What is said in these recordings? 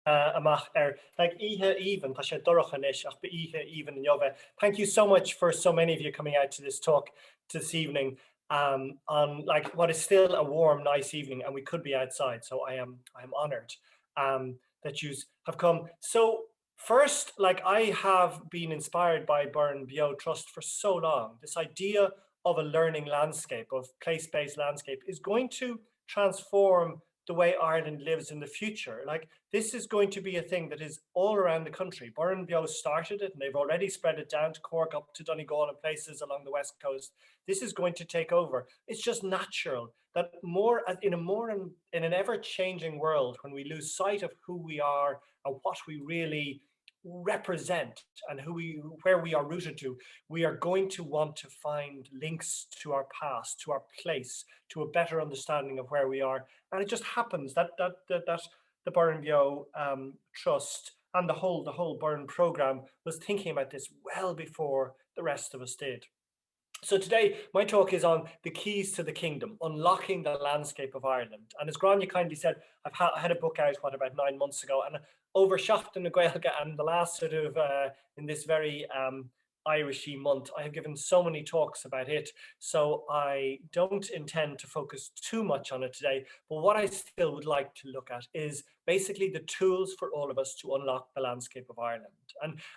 amach like ihe even tá sé dorachan is ach be ihe even in Jove. Thank you so much for so many of you coming out to this talk this evening, on like what is still a warm, nice evening, and we could be outside. So I am honored that you have come. So first, like I have been inspired by Burn Bio Trust for so long. This idea of a learning landscape, of place-based landscape, is going to transform the way Ireland lives in the future. Like this is going to be a thing that is all around the country. Burn Bio started it, and they've already spread it down to Cork, up to Donegal, and places along the west coast. This is going to take over. It's just natural that in an ever-changing world, when we lose sight of who we are and what we really represent and where we are rooted to, we are going to want to find links to our past, to our place, to a better understanding of where we are. And it just happens that the Burn Bio Trust and the whole Burn program was thinking about this well before the rest of us did. So today, my talk is on the keys to the kingdom, unlocking the landscape of Ireland. And as Grania kindly said, I had a book out, about 9 months ago, and overshot in the Gaelga, and the last sort of, in this very Irishy month, I have given so many talks about it. So I don't intend to focus too much on it today. But what I still would like to look at is basically the tools for all of us to unlock the landscape of Ireland.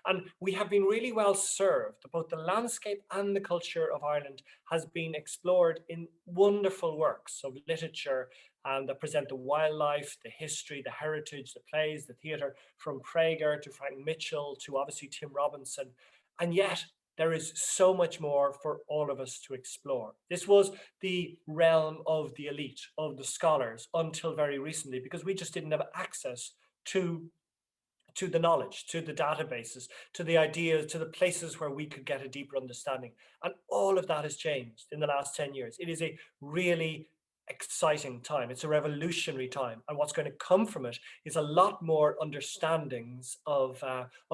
And we have been really well served. Both the landscape and the culture of Ireland has been explored in wonderful works of literature that present the wildlife, the history, the heritage, the plays, the theatre, from Prager to Frank Mitchell to obviously Tim Robinson. And yet there is so much more for all of us to explore. This was the realm of the elite, of the scholars, until very recently, because we just didn't have access to the knowledge, to the databases, to the ideas, to the places where we could get a deeper understanding. And all of that has changed in the last 10 years. It is a really exciting time. It's a revolutionary time. And what's going to come from it is a lot more understandings of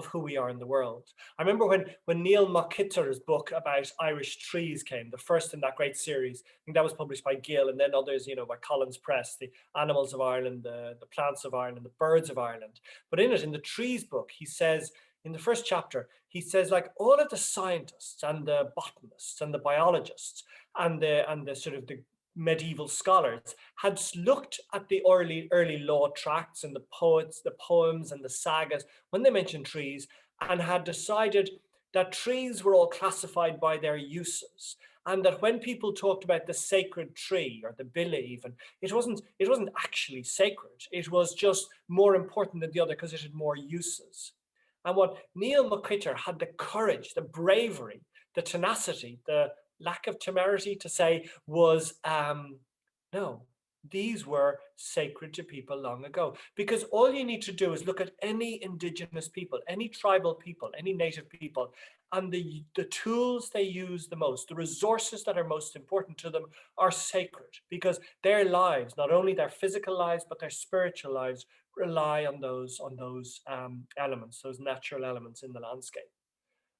who we are in the world. I remember when Neil McKitter's book about Irish trees came, the first in that great series. I think that was published by Gill, and then others, by Collins Press, the Animals of Ireland, the Plants of Ireland, the Birds of Ireland. But in the trees book, he says, in the first chapter, he says, like, all of the scientists and the botanists and the biologists and the sort of the medieval scholars had looked at the early law tracts and the poems and the sagas when they mentioned trees, and had decided that trees were all classified by their uses, and that when people talked about the sacred tree or the bille even, it wasn't actually sacred. It was just more important than the other because it had more uses. And what Neil McKitter had the courage, the bravery, the tenacity, the lack of temerity to say was, no, these were sacred to people long ago. Because all you need to do is look at any indigenous people, any tribal people, any native people, and the tools they use the most, the resources that are most important to them, are sacred, because their lives, not only their physical lives, but their spiritual lives, rely on those elements, those natural elements in the landscape.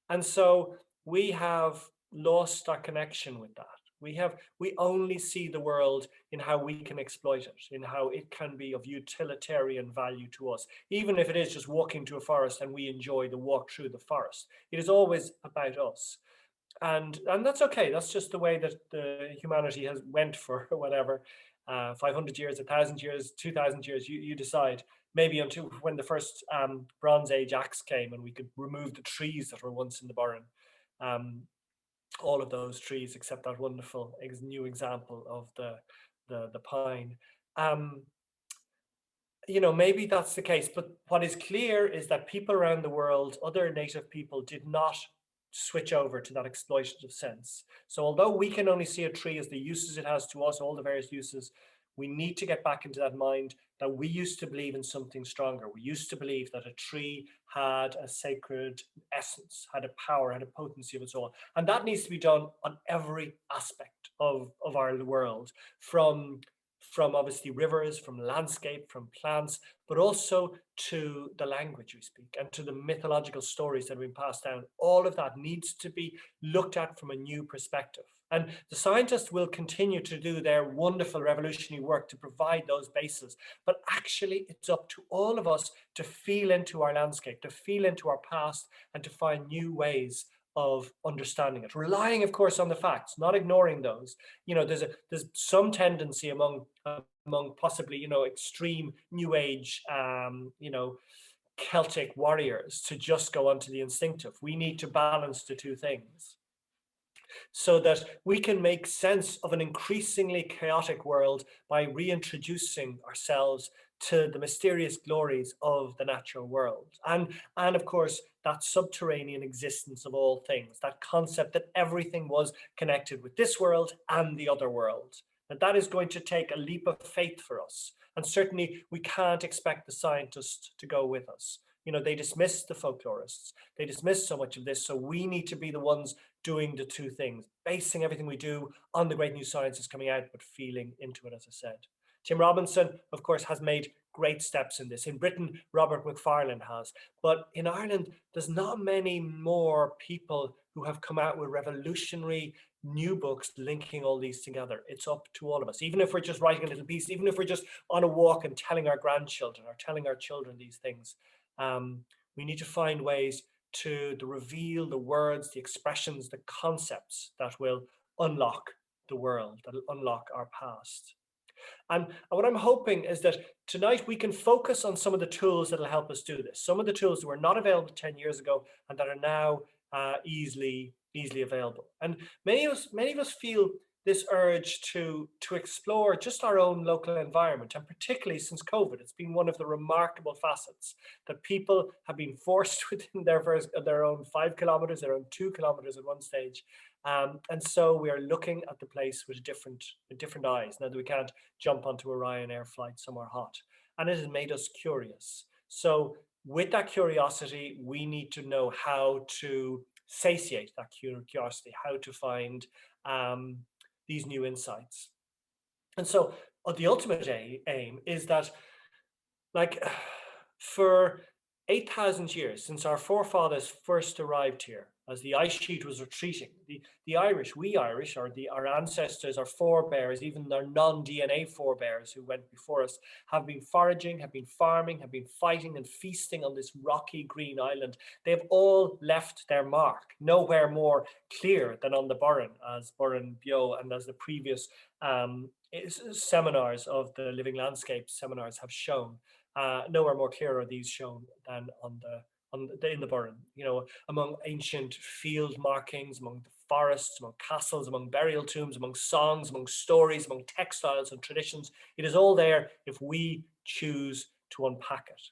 And so we have lost our connection with that. We only see the world in how we can exploit it, in how it can be of utilitarian value to us, even if it is just walking to a forest and we enjoy the walk through the forest. It is always about us. And that's okay. That's just the way that the humanity has went for whatever, 500 years, 1,000 years, 2,000 years, you decide. Maybe until when the first Bronze Age axe came and we could remove the trees that were once in the Burren. All of those trees except that wonderful new example of the pine. Maybe that's the case, but what is clear is that people around the world, other native people, did not switch over to that exploitative sense. So although we can only see a tree as the uses it has to us, all the various uses, we need to get back into that mind that we used to believe in something stronger. We used to believe that a tree had a sacred essence, had a power, had a potency of its own. And that needs to be done on every aspect of our world, from from obviously rivers, from landscape, from plants, but also to the language we speak and to the mythological stories that have been passed down. All of that needs to be looked at from a new perspective. And the scientists will continue to do their wonderful revolutionary work to provide those bases. But actually, it's up to all of us to feel into our landscape, to feel into our past, and to find new ways of understanding it, relying, of course, on the facts, not ignoring those. You know, there's some tendency among possibly, you know, extreme New Age, you know, Celtic warriors to just go onto the instinctive. We need to balance the two things so that we can make sense of an increasingly chaotic world by reintroducing ourselves to the mysterious glories of the natural world. And of course, that subterranean existence of all things, that concept that everything was connected with this world and the other world. And that is going to take a leap of faith for us. And certainly we can't expect the scientists to go with us. You know, they dismiss the folklorists. They dismiss so much of this. So we need to be the ones doing the two things, basing everything we do on the great new sciences coming out, but feeling into it, as I said. Tim Robinson, of course, has made great steps in this. In Britain, Robert Macfarlane has. But in Ireland, there's not many more people who have come out with revolutionary new books linking all these together. It's up to all of us. Even if we're just writing a little piece, even if we're just on a walk and telling our grandchildren or telling our children these things, we need to find ways to reveal the words, the expressions, the concepts that will unlock the world, that will unlock our past. And what I'm hoping is that tonight we can focus on some of the tools that will help us do this. Some of the tools that were not available 10 years ago and that are now easily available. And many of us feel this urge to explore just our own local environment, and particularly since COVID, it's been one of the remarkable facets that people have been forced within their own 5 kilometers, their own 2 kilometers at one stage. And so we are looking at the place with different eyes now that we can't jump onto a Ryanair flight somewhere hot. And it has made us curious. So with that curiosity, we need to know how to satiate that curiosity, how to find these new insights. And so the ultimate aim is that, like, for 8,000 years since our forefathers first arrived here, as the ice sheet was retreating, the Irish, or our ancestors, our forebears, even their non-DNA forebears who went before us, have been foraging, have been farming, have been fighting and feasting on this rocky green island. They've all left their mark, nowhere more clear than on the Burren, as Burren Bio and as the previous seminars of the Living Landscape seminars have shown. Nowhere more clear are these shown than in the Burren, you know, among ancient field markings, among the forests, among castles, among burial tombs, among songs, among stories, among textiles and traditions. It is all there if we choose to unpack it.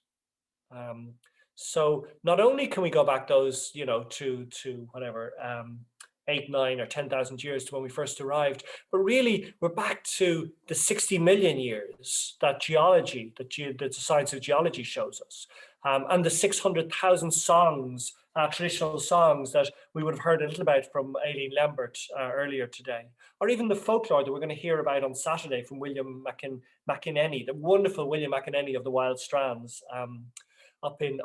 So not only can we go back those, you know, to whatever, 8, 9 or 10,000 years to when we first arrived, but really we're back to the 60 million years that geology, the science of geology shows us, and the 600,000 songs, traditional songs that we would have heard a little about from Aileen Lambert earlier today, or even the folklore that we're going to hear about on Saturday from William McInerney, the wonderful William McInerney of the Wild Strands, up in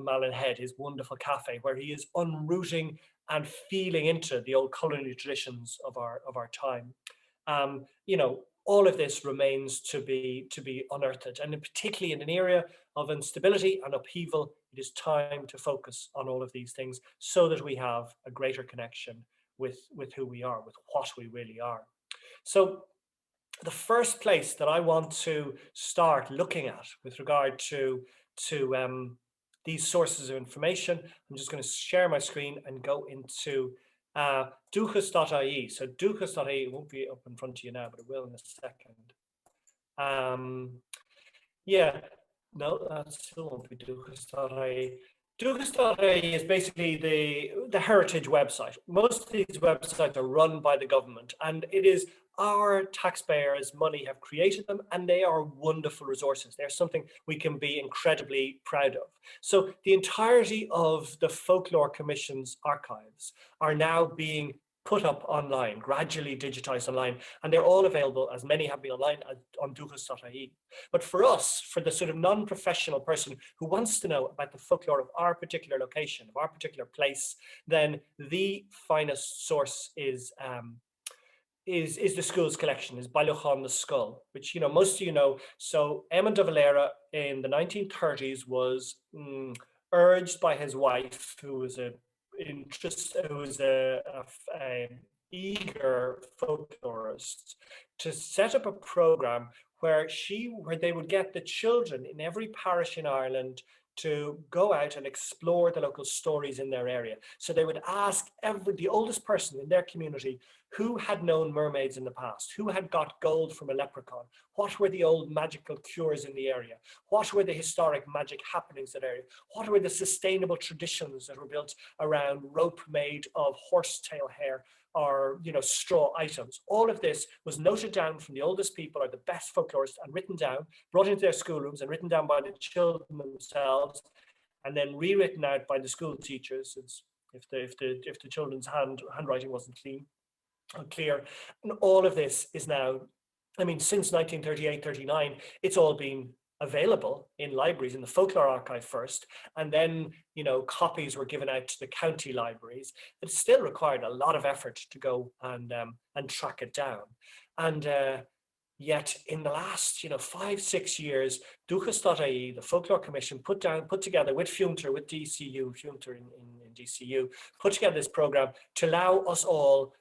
Malin Head, his wonderful cafe, where he is unrooting and feeling into the old culinary traditions of our time. You know, all of this remains to be unearthed, and particularly in an area of instability and upheaval, it is time to focus on all of these things so that we have a greater connection with who we are, with what we really are. So the first place that I want to start looking at with regard to these sources of information, I'm just going to share my screen and go into duchas.ie. So duchas.ie won't be up in front of you now, but it will in a second. Yeah, no, that still won't be duchas.ie. Duchas.ie is basically the heritage website. Most of these websites are run by the government, and it is our taxpayers' money have created them, and they are wonderful resources. They're something we can be incredibly proud of. So the entirety of the Folklore Commission's archives are now being put up online, gradually digitized online, and they're all available, as many have been online, on duchas.ie. But for us, for the sort of non-professional person who wants to know about the folklore of our particular location, of our particular place, then the finest source is the school's collection, is Bailliúchán na Scoil, which, you know, most of you know. So Eamon de Valera in the 1930s was urged by his wife, who was a eager folklorist, to set up a program where they would get the children in every parish in Ireland to go out and explore the local stories in their area. So they would ask the oldest person in their community who had known mermaids in the past, who had got gold from a leprechaun, what were the old magical cures in the area, what were the historic magic happenings in the area, what were the sustainable traditions that were built around rope made of horsetail hair, or, you know, straw items. All of this was noted down from the oldest people or the best folklorists and written down, brought into their schoolrooms and written down by the children themselves, and then rewritten out by the school teachers if the children's handwriting wasn't clear. And all of this is now, I mean, since 1938-39, it's all been available in libraries, in the folklore archive first, and then, you know, copies were given out to the county libraries. It still required a lot of effort to go and track it down. And yet in the last, you know, 5-6 years, duchas.ie, the Folklore Commission, put together with Fiúntar, with DCU, Fiúntar in DCU, put together this program to allow us all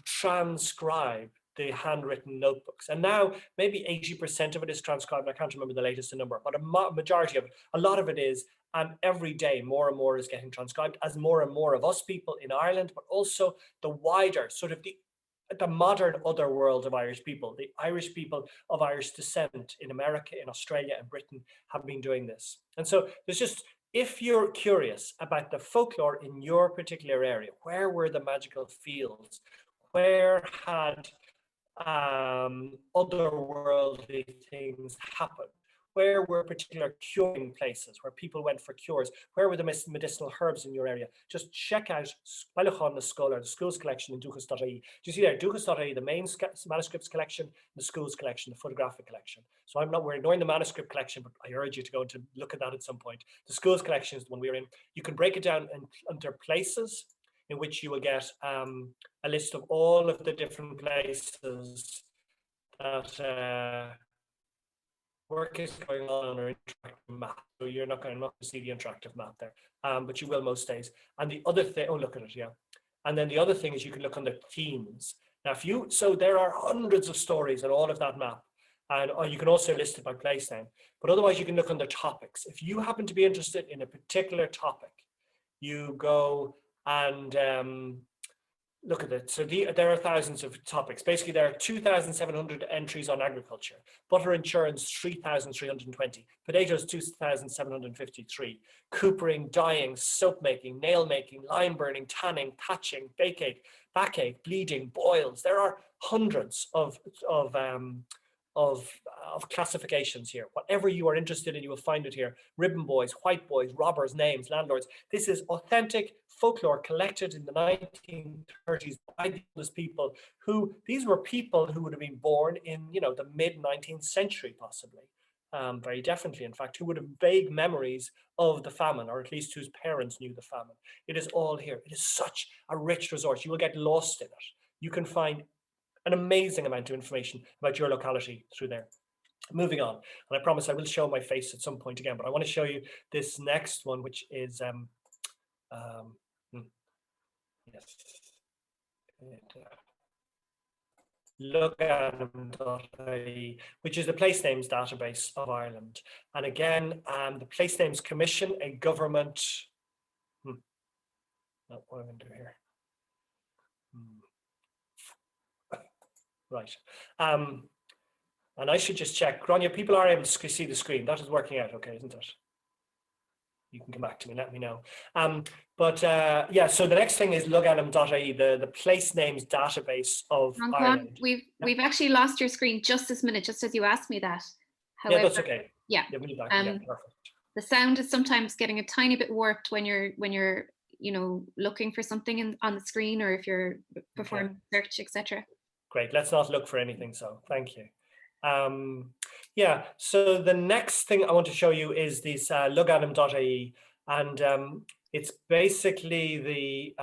transcribe the handwritten notebooks. And now maybe 80% of it is transcribed. I can't remember the latest number, but a majority of it, a lot of it is, and every day more and more is getting transcribed as more and more of us people in Ireland, but also the wider sort of the modern other world of Irish people, the Irish people of Irish descent in America, in Australia and Britain have been doing this. And so there's just, if you're curious about the folklore in your particular area, where were the magical fields? Where had otherworldly things happen? Where were particular curing places where people went for cures? Where were the medicinal herbs in your area? Just check out Bailliúchán na Scoil, or the school's collection in duchas.ie. Do you see there, duchas.ie, the main manuscripts collection, the school's collection, the photographic collection. So we're ignoring the manuscript collection, but I urge you to go and to look at that at some point. The school's collection is the one we're in. You can break it down into places in which you will get a list of all of the different places that work is going on or interactive map. So you're not going to see the interactive map there, but you will most days. And the other thing, oh, look at it, yeah. And then the other thing is you can look on the themes. Now, so there are hundreds of stories on all of that map, and you can also list it by place name. But otherwise, you can look on the topics. If you happen to be interested in a particular topic, you go and look at it. So there are thousands of topics. Basically, there are 2,700 entries on agriculture, butter insurance 3,320, potatoes 2,753, coopering, dyeing, soap making, nail making, lime burning, tanning, thatching, backache, bleeding, boils. There are hundreds of classifications here. Whatever you are interested in, you will find it here. Ribbon boys, white boys, robbers, names, landlords. This is authentic folklore collected in the 1930s by these people these were people who would have been born in, you know, the mid-19th century, possibly. Very definitely, in fact, who would have vague memories of the famine, or at least whose parents knew the famine. It is all here. It is such a rich resource. You will get lost in it. You can find an amazing amount of information about your locality through there. Moving on, and I promise I will show my face at some point again, but I want to show you this next one, which is yes, lookathem.ie, which is the place names database of Ireland. And again, the Place Names Commission, a government. What am I going to do here? Right. And I should just check. Grania, people are able to see the screen. That is working out okay, isn't it? You can come back to me, let me know. Yeah, so the next thing is lookathem.ie, the place names database of Ireland. We've actually lost your screen just this minute, just as you asked me that. However, yeah, that's okay. Yeah. Yeah, perfect. The sound is sometimes getting a tiny bit warped when you're looking for something on the screen, or if you're Okay. performing search, etc. Great. Let's not look for anything. So thank you. Yeah. So the next thing I want to show you is this lugadam.ie, and it's basically the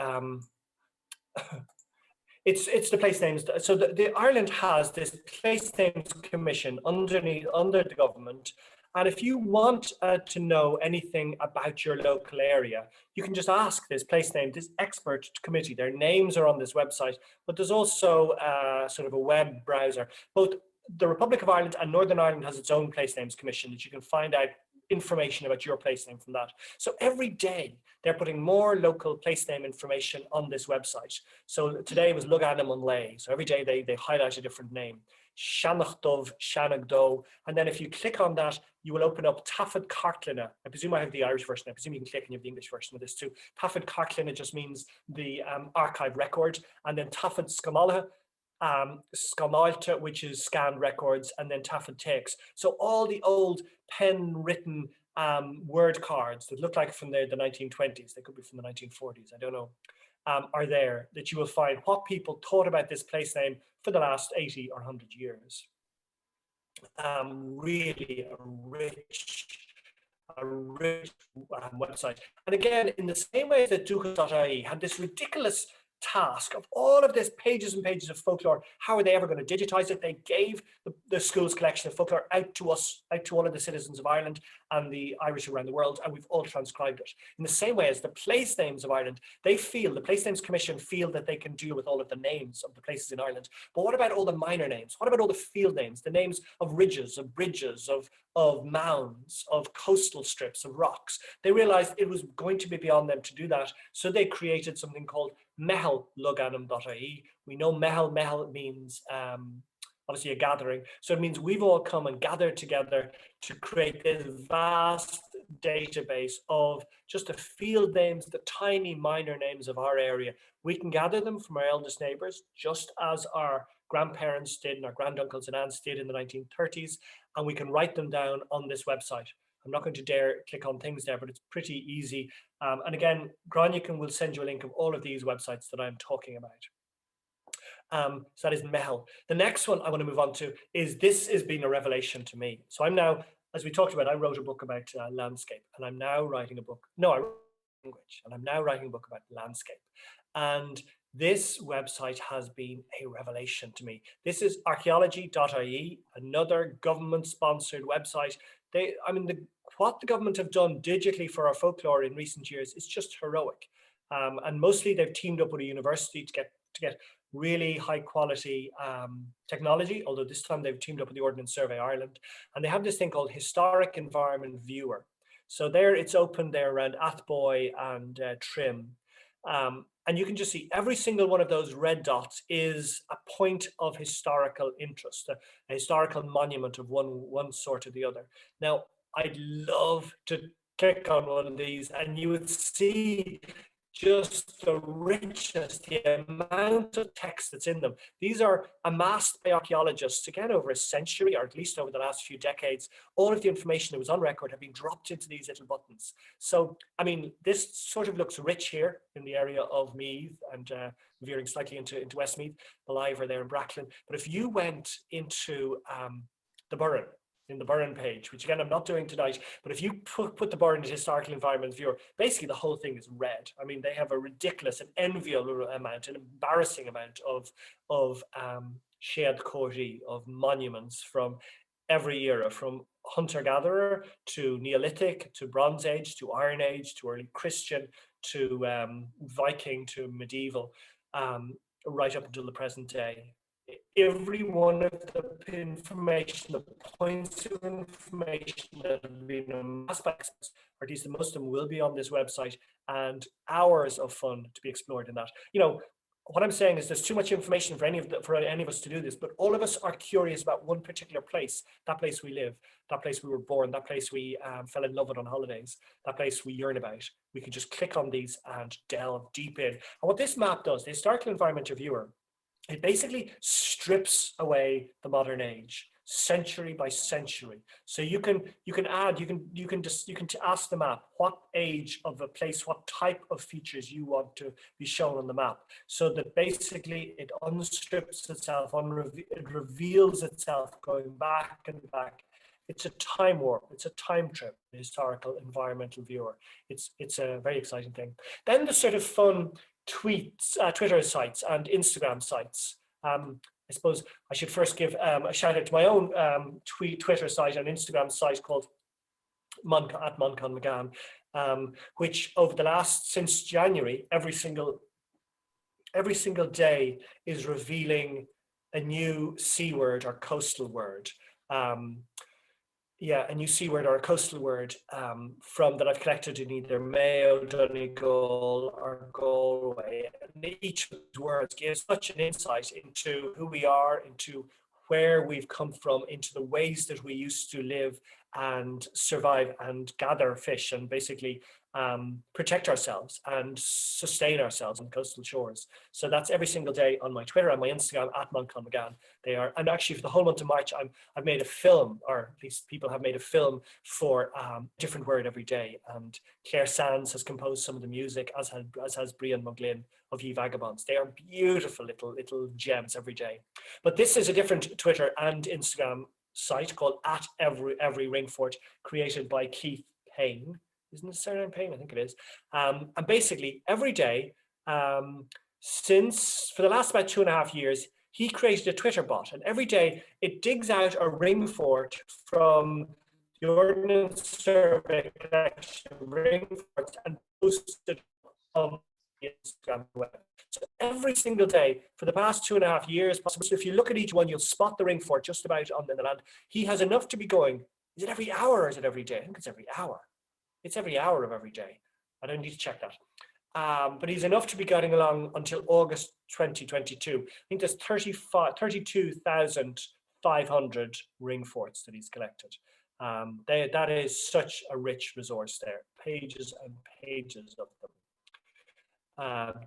it's the place names. So the Ireland has this place names commission under the government, and if you want to know anything about your local area, you can just ask this place name, this expert committee. Their names are on this website, but there's also sort of a web browser. Both the Republic of Ireland and Northern Ireland has its own place names commission that you can find out information about your place name from that. So every day they're putting more local place name information on this website. So today was Lugadam on Lay. So every day they highlight a different name. Shanagdov, Shanagdo. And then if you click on that, you will open up Tafod Cartlina. I presume I have the Irish version. I presume you can click and you have the English version of this too. Tafod Cartlina just means the archive record. And then Tafod Skamala, Skamalta, which is scanned records, and then Tafod takes. So all the old pen written word cards that look like from the 1920s, they could be from the 1940s, I don't know, are there, that you will find what people thought about this place name for the last 80 or 100 years. Really a rich website. And again, in the same way that Duchas.ie had this ridiculous task of all of this pages and pages of folklore, how are they ever going to digitize it? They gave the school's collection of folklore out to us, out to all of the citizens of Ireland and the Irish around the world, and we've all transcribed it. In the same way as the place names of Ireland, the Place Names Commission feel that they can deal with all of the names of the places in Ireland. But what about all the minor names? What about all the field names, the names of ridges, of bridges, of mounds, of coastal strips, of rocks? They realized it was going to be beyond them to do that, so they created something called Mehel Lugadam.ie. We know Mehel means obviously a gathering. So it means we've all come and gathered together to create this vast database of just the field names, the tiny minor names of our area. We can gather them from our eldest neighbours, just as our grandparents did and our granduncles and aunts did in the 1930s, and we can write them down on this website. I'm not going to dare click on things there, but it's pretty easy. And again, Granican will send you a link of all of these websites that I'm talking about. So that is Mehel. The next one I want to move on to is, this has been a revelation to me. So I'm now, as we talked about, I wrote a book about landscape, and I'm now writing a book. No, I wrote language, and I'm now writing a book about landscape. And this website has been a revelation to me. This is archaeology.ie, another government-sponsored website. What the government have done digitally for our folklore in recent years is just heroic. And mostly they've teamed up with a university to get really high quality technology, although this time they've teamed up with the Ordnance Survey Ireland, and they have this thing called Historic Environment Viewer. So there, it's open there around Athboy and Trim. And you can just see every single one of those red dots is a point of historical interest, a historical monument of one sort or the other. Now, I'd love to click on one of these and you would see just the richness, the amount of text that's in them. These are amassed by archaeologists, again, over a century, or at least over the last few decades. All of the information that was on record have been dropped into these little buttons. So, I mean, this sort of looks rich here in the area of Meath and veering slightly into Westmeath, Ballivor there in Bracklin. But if you went into the Burren, in the Burren page, which again I'm not doing tonight, but if you put the Burren Historical Environment Viewer, basically the whole thing is red. I mean, they have a ridiculous and enviable amount, an embarrassing amount of Shead Cóidí, of monuments from every era, from hunter-gatherer to Neolithic, to Bronze Age, to Iron Age, to early Christian, to Viking, to medieval, right up until the present day. Every one of the information, the points of information that have been amassed by experts, or at least most of them, will be on this website, and hours of fun to be explored in that. You know, what I'm saying is there's too much information for any of us to do this, but all of us are curious about one particular place, that place we live, that place we were born, that place we fell in love with on holidays, that place we yearn about. We can just click on these and delve deep in. And what this map does, the Historical Environment Viewer, it basically strips away the modern age. century by century. So you can ask the map what age of a place, what type of features you want to be shown on the map, so that basically it unstrips itself, it reveals itself going back and back. It's a time warp, it's a time trip, the historical environmental viewer. It's a very exciting thing. Then the sort of fun tweets, Twitter sites and Instagram sites. I suppose I should first give a shout out to my own Twitter site and Instagram site called at Magan, which over the since January, every single day is revealing a new C word or coastal word. A new C word or a coastal word from that I've collected in either Mayo, Donegal, or Galway. And each of these words gives such an insight into who we are, into where we've come from, into the ways that we used to live and survive and gather fish and basically protect ourselves and sustain ourselves on coastal shores. So that's every single day on my Twitter and my Instagram at Magan. They are, and actually for the whole month of March, I've made a film, or at least people have made a film for different word every day. And Claire Sands has composed some of the music, as has Brian Muglin of Ye Vagabonds. They are beautiful little gems every day. But this is a different Twitter and Instagram site called at every Ringfort, created by Keith Payne. Isn't it surname Payne? I think it is. And basically every day, since for the last about 2.5 years, he created a Twitter bot, and every day it digs out a Ringfort from the Ordnance Survey collection of Ringforts and posts it on the Instagram web. So every single day for the past 2.5 years, possibly, if you look at each one, you'll spot the Ringfort just about on the land. He has enough to be going. Is it every hour or is it every day? I think it's every hour. It's every hour of every day. I don't need to check that. But he's enough to be getting along until August 2022. I think there's 32,500 Ringforts that he's collected. That is such a rich resource there, pages and pages of them,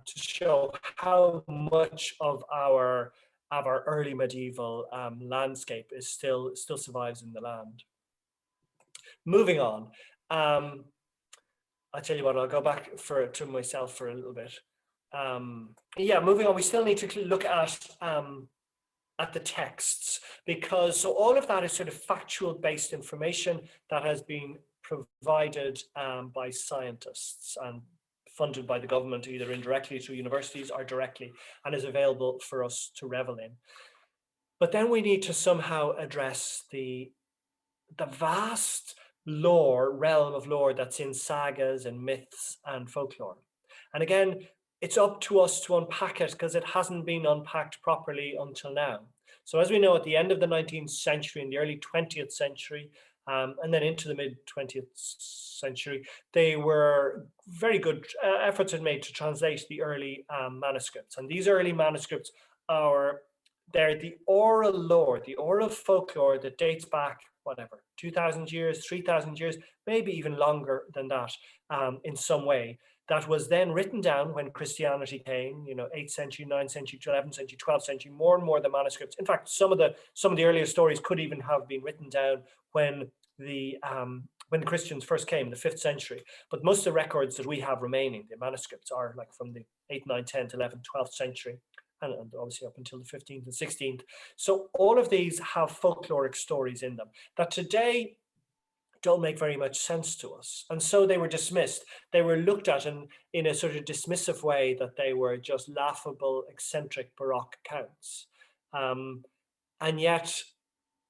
to show how much of our early medieval landscape is still survives in the land. Moving on. I'll tell you what, I'll go back to myself for a little bit. Moving on, we still need to look at the texts, because so all of that is sort of factual based information that has been provided by scientists and funded by the government, either indirectly through universities or directly, and is available for us to revel in. But then we need to somehow address the vast realm of lore that's in sagas and myths and folklore. And again, it's up to us to unpack it, because it hasn't been unpacked properly until now. So as we know, at the end of the 19th century and the early 20th century, and then into the mid 20th century, they were very good efforts had made to translate the early manuscripts. And these early manuscripts they're the oral lore, the oral folklore that dates back, whatever, 2,000 years, 3,000 years, maybe even longer than that, in some way, that was then written down when Christianity came, 8th century, 9th century, 11th century, 12th century, more and more the manuscripts. In fact, some of the earlier stories could even have been written down when the Christians first came in the 5th century. But most of the records that we have remaining, the manuscripts, are like from the 8th, 9th, 10th, 11th, 12th century. And obviously up until the 15th and 16th. So all of these have folkloric stories in them that today don't make very much sense to us. And so they were dismissed. They were looked at in a sort of dismissive way, that they were just laughable, eccentric Baroque accounts. And yet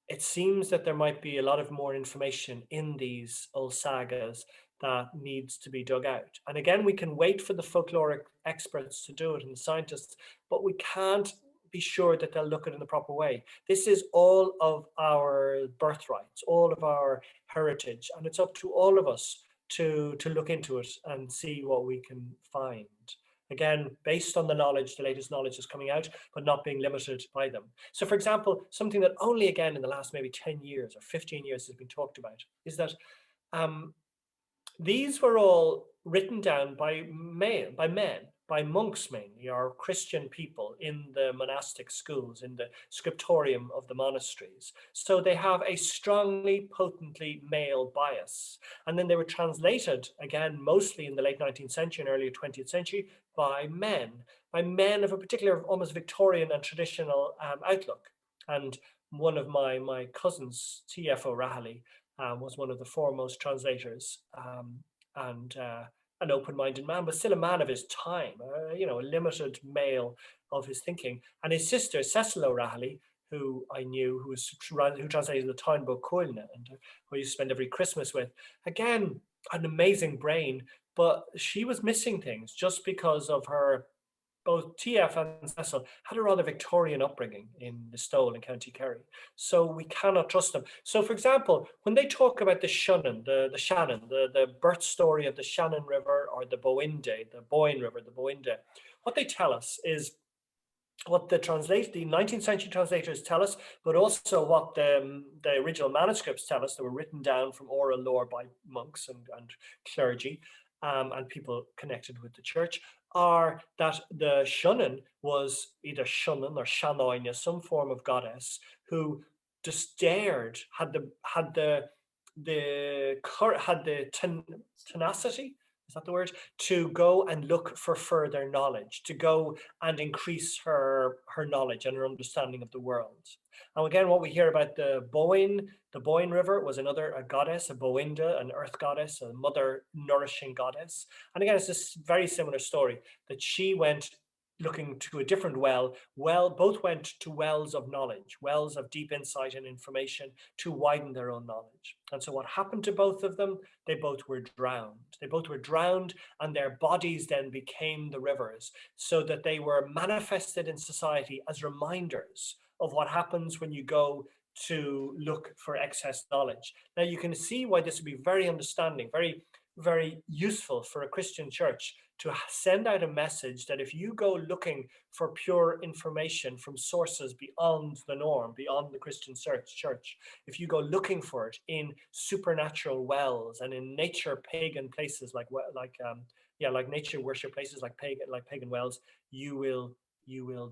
it seems that there might be a lot of more information in these old sagas that needs to be dug out. And again, we can wait for the folkloric experts to do it and the scientists, but we can't be sure that they'll look at it in the proper way. This is all of our birthrights, all of our heritage, and it's up to all of us to look into it and see what we can find. Again, based on the latest knowledge is coming out, but not being limited by them. So for example, something that only again in the last maybe 10 years or 15 years has been talked about is that these were all written down by men by monks mainly, or Christian people in the monastic schools, in the scriptorium of the monasteries. So they have a strongly, potently male bias. And then they were translated, again, mostly in the late 19th century and early 20th century, by men of a particular, almost Victorian and traditional outlook. And one of my cousins, T.F. O'Rahilly, was one of the foremost translators, and an open-minded man, but still a man of his time, a limited male of his thinking. And his sister, Cecil O'Rahilly, who I knew, who translated the Town Book Coilne, and who I used to spend every Christmas with. Again, an amazing brain, but she was missing things just because of her. Both TF and Cecil had a rather Victorian upbringing in the Stole in County Kerry, so we cannot trust them. So, for example, when they talk about the Shannon, the birth story of the Shannon River, or the Boinde, the Boyne River, the Boinde, what they tell us is what the 19th century translators tell us, but also what the original manuscripts tell us that were written down from oral lore by monks and clergy, and people connected with the church, are that the Shannon was either Shannon or Shanoina, some form of goddess, who just dared, had the tenacity, is that the word, to go and look for further knowledge, to go and increase her knowledge and her understanding of the world. And again, what we hear about the Boyne River was a goddess, a Boinda, an earth goddess, a mother nourishing goddess. And again, it's this very similar story that she went looking to a different both went to wells of knowledge, wells of deep insight and information to widen their own knowledge. And so what happened to both of them? They both were drowned. And their bodies then became the rivers, so that they were manifested in society as reminders of what happens when you go to look for excess knowledge. Now you can see why this would be very understanding, very, very useful for a Christian church to send out a message that if you go looking for pure information from sources beyond the norm, beyond the Christian church, if you go looking for it in supernatural wells and in nature pagan places like nature worship places like pagan wells, you will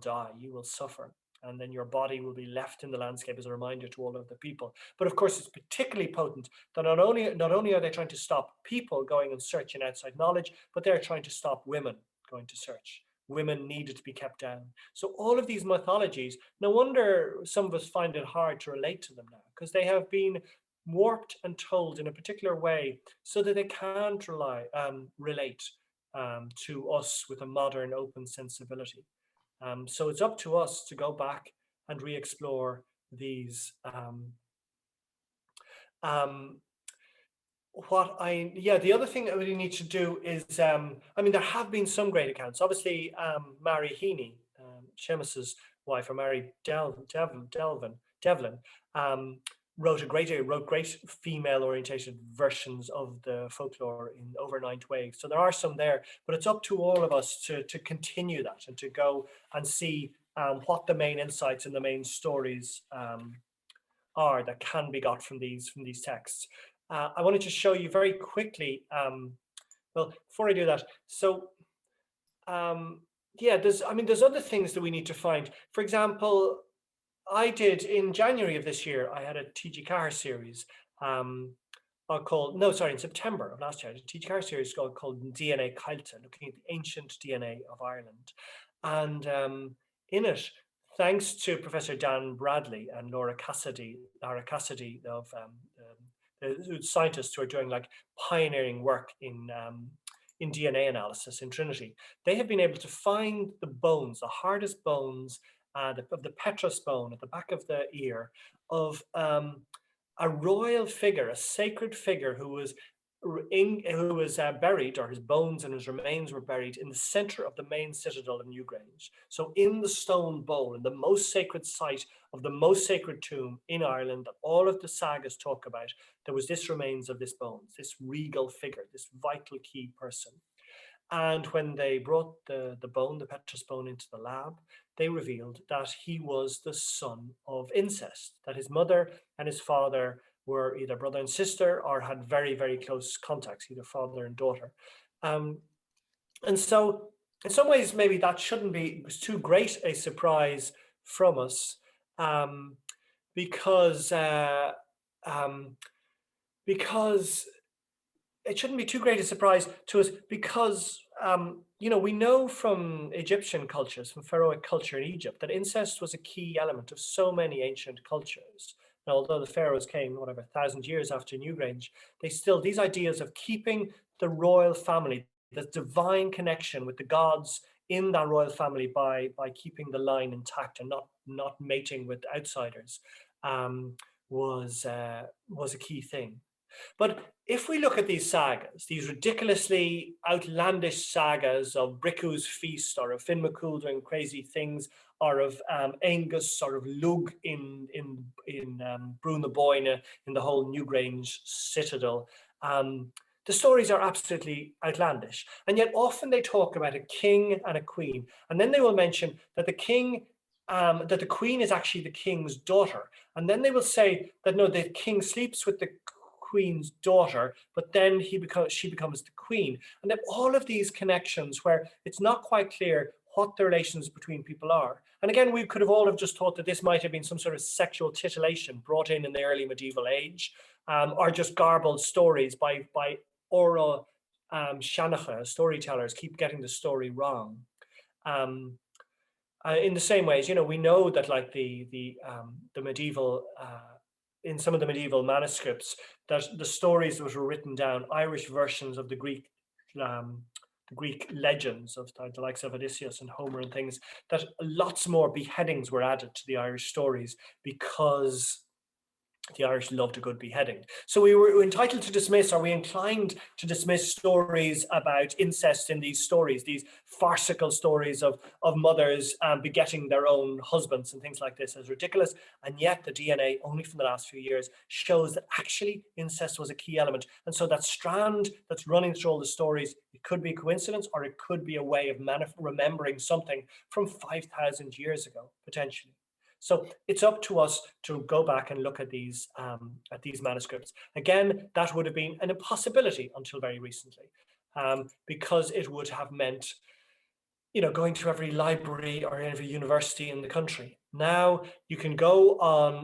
die, you will suffer. And then your body will be left in the landscape as a reminder to all of the people. But of course, it's particularly potent that not only are they trying to stop people going and searching outside knowledge, but they're trying to stop women going to search. Women needed to be kept down. So all of these mythologies, no wonder some of us find it hard to relate to them now, because they have been warped and told in a particular way so that they can't relate to us with a modern, open sensibility. So it's up to us to go back and re-explore these. The other thing that we need to do is, there have been some great accounts. Obviously, Mary Heaney, Seamus's wife, or Mary Devlin, wrote great female-orientated versions of the folklore in over 9 waves. So there are some there, but it's up to all of us to continue that and to go and see what the main insights and the main stories are that can be got from these texts. I wanted to show you very quickly. Well, before I do that, so there's other things that we need to find. For example, I did in January of this year, I had a TG Carr series in September of last year, I had a TG Carr series called DNA Cailta, looking at the ancient DNA of Ireland. And in it, thanks to Professor Dan Bradley and Laura Cassidy of the scientists who are doing like pioneering work in DNA analysis in Trinity, they have been able to find the bones, the hardest bones, of the petrous bone at the back of the ear of a royal figure, a sacred figure who was buried, or his bones and his remains were buried in the center of the main citadel of Newgrange. So in the stone bowl, in the most sacred site of the most sacred tomb in Ireland that all of the sagas talk about, there was this remains of this bones, this regal figure, this vital key person. And when they brought the petrous bone into the lab, they revealed that he was the son of incest, that his mother and his father were either brother and sister or had very, very close contacts, either father and daughter. And so in some ways, maybe that shouldn't be too great a surprise from us, um, because um, because it shouldn't be too great a surprise to us because we know from Egyptian cultures, from Pharaohic culture in Egypt, that incest was a key element of so many ancient cultures. Now, although the pharaohs came, whatever, 1,000 years after Newgrange, they still, these ideas of keeping the royal family, the divine connection with the gods in that royal family by keeping the line intact and not mating with outsiders, um, was a key thing. But if we look at these sagas, these ridiculously outlandish sagas of Bricku's feast or of Finn McCool doing crazy things, or of Angus sort of Lug in Brún na Boine in the whole Newgrange citadel, the stories are absolutely outlandish. And yet often they talk about a king and a queen. And then they will mention that the king, that the queen is actually the king's daughter. And then they will say that no, the king sleeps with the queen's daughter, but then she becomes the queen. And then all of these connections where it's not quite clear what the relations between people are. And again, we could have all have just thought that this might have been some sort of sexual titillation brought in the early medieval age, or just garbled stories by oral Shanacha, storytellers keep getting the story wrong. In the same ways, we know that like the medieval in some of the medieval manuscripts, that the stories that were written down, Irish versions of the Greek legends of the likes of Odysseus and Homer and things, that lots more beheadings were added to the Irish stories because the Irish loved a good beheading. So we were entitled to dismiss, are we inclined to dismiss stories about incest in these stories, these farcical stories of mothers begetting their own husbands and things like this, as ridiculous? And yet the DNA, only from the last few years, shows that actually incest was a key element. And so that strand that's running through all the stories, it could be a coincidence, or it could be a way of remembering something from 5,000 years ago, potentially. So it's up to us to go back and look at these manuscripts. Again, that would have been an impossibility until very recently, because it would have meant, going to every library or every university in the country. Now you can go on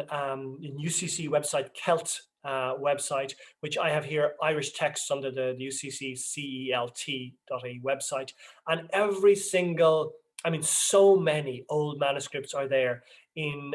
the UCC website, Celt website, which I have here, Irish texts under the UCC CELT.ie website, and every single, so many old manuscripts are there in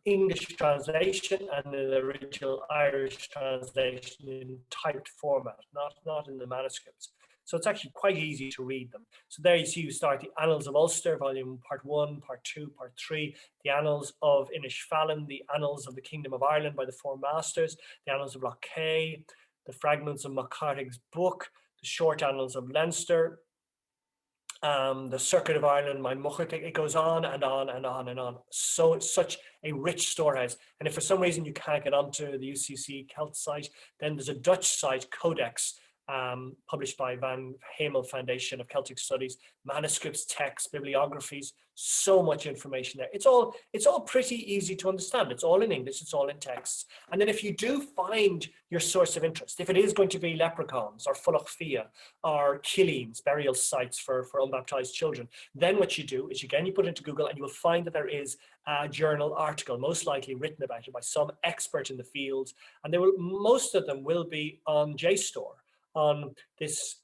English translation and in the original Irish translation in typed format, not in the manuscripts. So it's actually quite easy to read them. So there you see, you start the Annals of Ulster, volume part 1, part 2, part 3, the Annals of Inishfallen, the Annals of the Kingdom of Ireland by the Four Masters, the Annals of Loch Kay, the fragments of MacCarthaig's book, the short Annals of Leinster, the Circuit of Ireland, my Muchart, it goes on and on and on and on. So it's such a rich storehouse. And if for some reason you can't get onto the UCC Celt site, then there's a Dutch site, Codex, published by Van Hemel Foundation of Celtic Studies, manuscripts, texts, bibliographies, so much information there. It's all pretty easy to understand. It's all in English, it's all in texts. And then if you do find your source of interest, if it is going to be leprechauns or Fulach Fia or killings, burial sites for unbaptized children, then what you do is, again, you put it into Google and you will find that there is a journal article, most likely written about it by some expert in the field. And most of them will be on JSTOR, on this,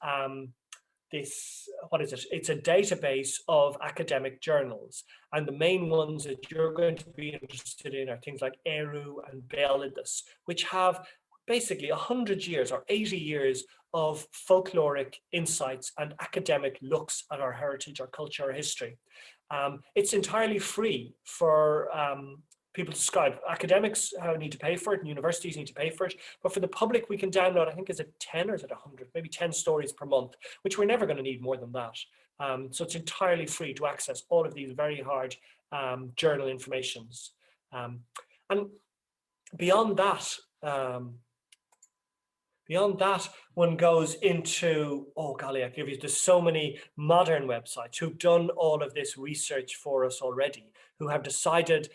what is it? It's a database of academic journals. And the main ones that you're going to be interested in are things like Eru and Bealidus, which have basically 100 years or 80 years of folkloric insights and academic looks at our heritage, our culture, our history. It's entirely free for people to subscribe. Academics need to pay for it, and universities need to pay for it. But for the public, we can download, I think, is it 10 or is it 100? Maybe 10 stories per month, which we're never going to need more than that. So it's entirely free to access all of these very hard journal informations. And beyond that, one goes into, oh golly, I give you, there's so many modern websites who've done all of this research for us already, who have decided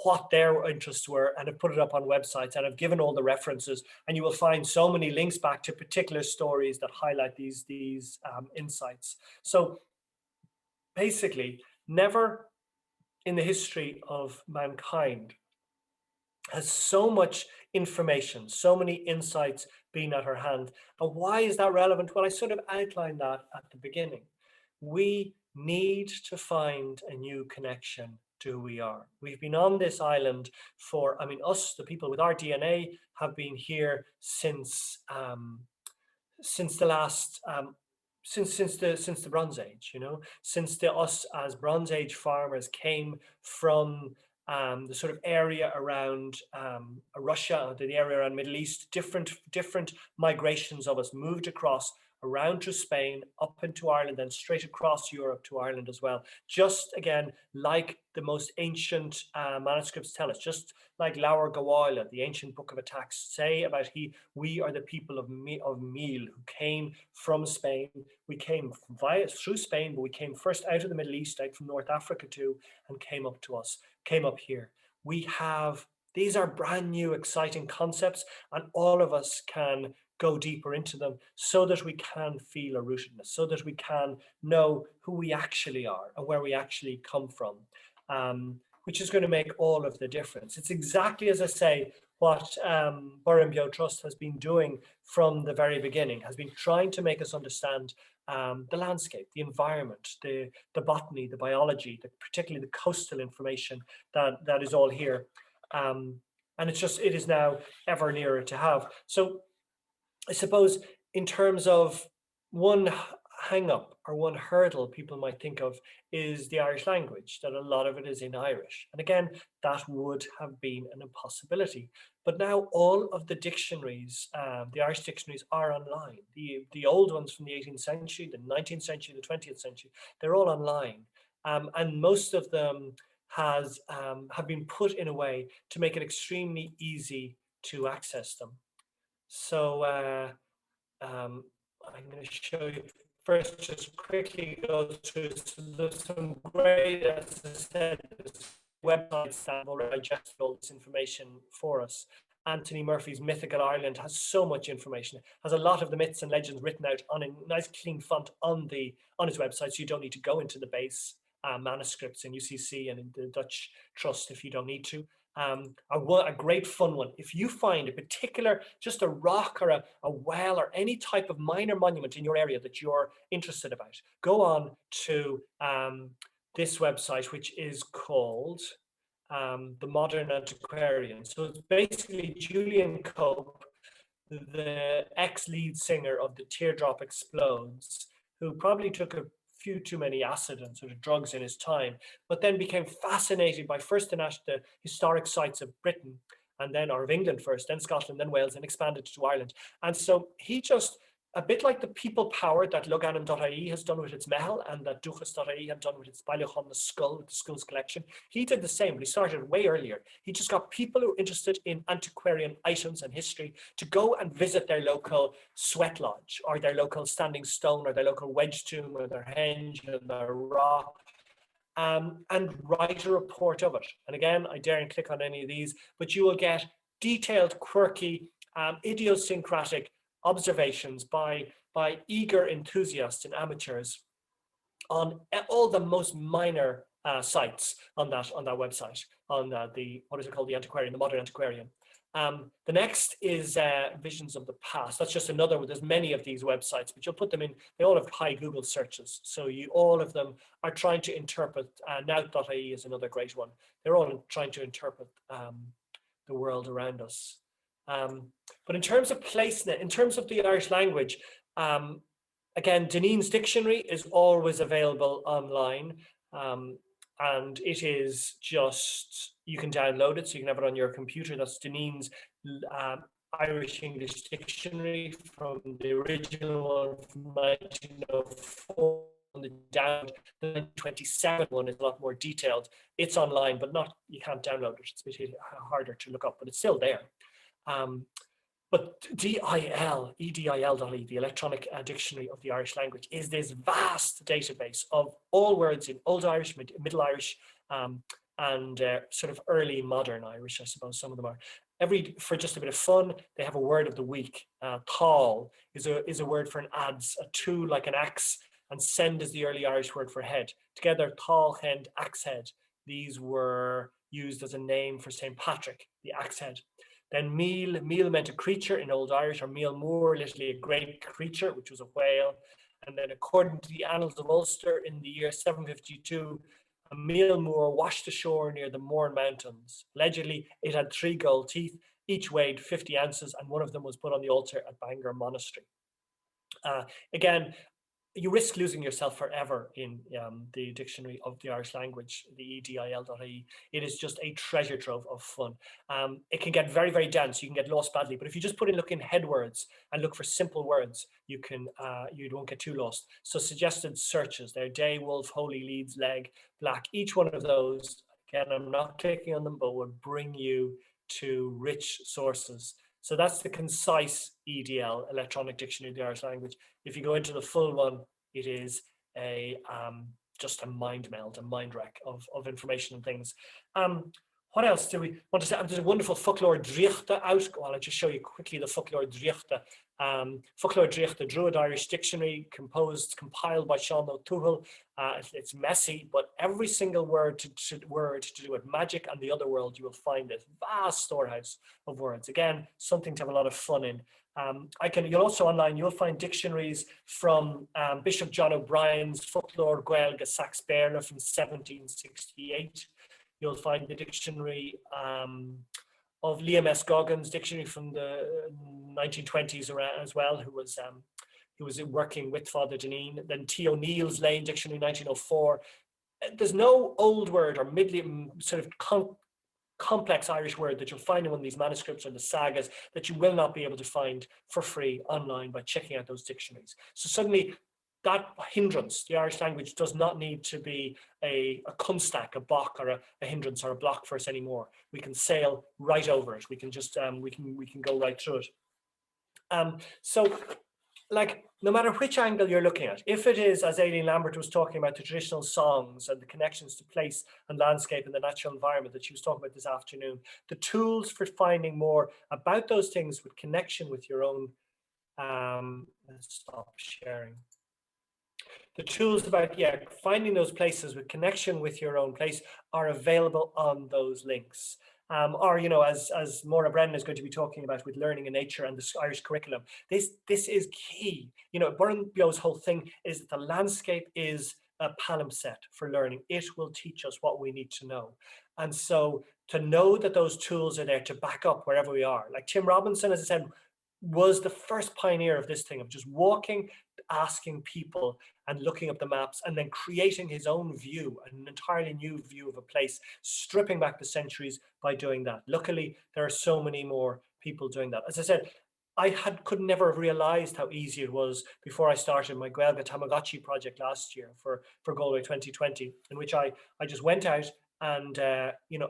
what their interests were and have put it up on websites and have given all the references. And you will find so many links back to particular stories that highlight these insights. So basically, never in the history of mankind has so much information, so many insights been at her hand. And why is that relevant? Well, I sort of outlined that at the beginning. We need to find a new connection to who we are. We've been on this island for, I mean, us, the people with our DNA, have been here since the last since the Bronze Age, you know, since the us as Bronze Age farmers came from the sort of area around Russia, the area around Middle East, different migrations of us moved across around to Spain, up into Ireland, then straight across Europe to Ireland as well. Just again, like the most ancient manuscripts tell us, just like Laur Gawaila, the ancient book of attacks, say about we are the people of Meal who came from Spain. We came through Spain, but we came first out of the Middle East, out from North Africa too, and came up to us, came up here. These are brand new, exciting concepts, and all of us can go deeper into them so that we can feel a rootedness, so that we can know who we actually are and where we actually come from, which is going to make all of the difference. It's exactly, as I say, what Burren Trust has been doing from the very beginning, has been trying to make us understand the landscape, the environment, the botany, the biology, particularly the coastal information that is all here. And it is now ever nearer to have. So I suppose in terms of one hang up or one hurdle people might think of is the Irish language, that a lot of it is in Irish. And again, that would have been an impossibility. But now all of the dictionaries, the Irish dictionaries, are online. The old ones from the 18th century, the 19th century, the 20th century, they're all online. And most of them have been put in a way to make it extremely easy to access them. So I'm going to show you first, just quickly go through some great, as I said, websites that will digest all this information for us. Anthony Murphy's Mythical Ireland has so much information, has a lot of the myths and legends written out on a nice clean font on his website, so you don't need to go into the base manuscripts in UCC and in the Dutch Trust if you don't need to. A great fun one. If you find a particular, just a rock or a well or any type of minor monument in your area that you're interested about, go on to this website, which is called The Modern Antiquarian. So it's basically Julian Cope, the ex-lead singer of the Teardrop Explodes, who probably took a few too many acid and sort of drugs in his time, but then became fascinated by first the historic sites of Britain, and then, or of England first, then Scotland, then Wales, and expanded to Ireland. And so he just, a bit like the people power that Loganim.ie has done with its Mehel and that Duchas.ie have done with its Bailach on the Skull, with the Skulls collection, he did the same, but he started way earlier. He just got people who are interested in antiquarian items and history to go and visit their local sweat lodge or their local standing stone or their local wedge tomb or their henge or their rock, and write a report of it. And again, I daren't click on any of these, but you will get detailed, quirky, idiosyncratic observations by eager enthusiasts and amateurs on all the most minor sites on that website, on the what is it called, the Antiquarian, the Modern Antiquarian. The next is Visions of the Past. That's just another, there's many of these websites, but you'll put them in, they all have high Google searches. So all of them are trying to interpret, Nout.ie is another great one. They're all trying to interpret the world around us. But in terms of PlaceNet, in terms of the Irish language, again, Dineen's dictionary is always available online. And it is just, you can download it, so you can have it on your computer. That's Dineen's Irish English Dictionary, from the original one from 1904 on the down. The 1927 one is a lot more detailed. It's online, but you can't download it. It's a bit harder to look up, but it's still there. But EDIL.ie, the Electronic Dictionary of the Irish Language, is this vast database of all words in Old Irish, Middle Irish, and sort of early modern Irish, I suppose some of them are. For just a bit of fun, they have a word of the week. Tall is a word for an adze, a tool like an axe, and send is the early Irish word for head. Together, Tall, Hend, Axe Head. These were used as a name for St. Patrick, the axe head. Then meal meant a creature in Old Irish, or meal moor, literally a great creature, which was a whale. And then according to the Annals of Ulster in the year 752, a meal moor washed ashore near the Mourne Mountains. Allegedly, it had 3 gold teeth, each weighed 50 ounces, and one of them was put on the altar at Bangor Monastery. Again, you risk losing yourself forever in the dictionary of the Irish language, the edil.ie. It is just a treasure trove of fun. It can get very, very dense. You can get lost badly, but if you just look in head words and look for simple words, you won't get too lost. So suggested searches, they're day, wolf, holy, leads, leg, black. Each one of those, again, I'm not clicking on them, but would bring you to rich sources. So that's the concise EDL, Electronic Dictionary of the Irish Language. If you go into the full one, it is just a mind meld, a mind wreck of information and things. What else do we want to say? There's a wonderful Folklore Dríochta out. Well, I'll just show you quickly the Folklore Dríochta. Folklore Dríochta, Druid Irish Dictionary, compiled by Sean O'Toole. It's messy, but every single word to do with magic and the other world, you will find this vast storehouse of words. Again, something to have a lot of fun in. You'll also online, you'll find dictionaries from Bishop John O'Brien's Folklore Gaeilge Sax Béarla from 1768. You'll find the dictionary of Liam S. Goggins' dictionary from the 1920s as well, who was working with Father Deneen. Then T. O'Neill's Lane Dictionary, 1904. There's no old word or sort of complex Irish word that you'll find in one of these manuscripts or the sagas that you will not be able to find for free online by checking out those dictionaries. So suddenly, that hindrance, the Irish language, does not need to be a cumstack, a block, or a hindrance or a block for us anymore. We can sail right over it. We can just we can go right through it. So, like, no matter which angle you're looking at, if it is, as Aileen Lambert was talking about, the traditional songs and the connections to place and landscape and the natural environment that she was talking about this afternoon, the tools for finding more about those things with connection with your own. Let's stop sharing. The tools about finding those places with connection with your own place are available on those links. Or, as Maura Brennan is going to be talking about with learning in nature and the Irish curriculum, this is key. Burnbio's whole thing is that the landscape is a palimpsest for learning. It will teach us what we need to know. And so to know that those tools are there to back up wherever we are, like Tim Robinson, as I said, was the first pioneer of this thing of just walking, asking people and looking up the maps and then creating his own view, an entirely new view of a place, stripping back the centuries by doing that. Luckily, there are so many more people doing that. As I said, I could never have realized how easy it was before I started my Gaeilge Tamagotchi project last year for Galway 2020, in which I just went out and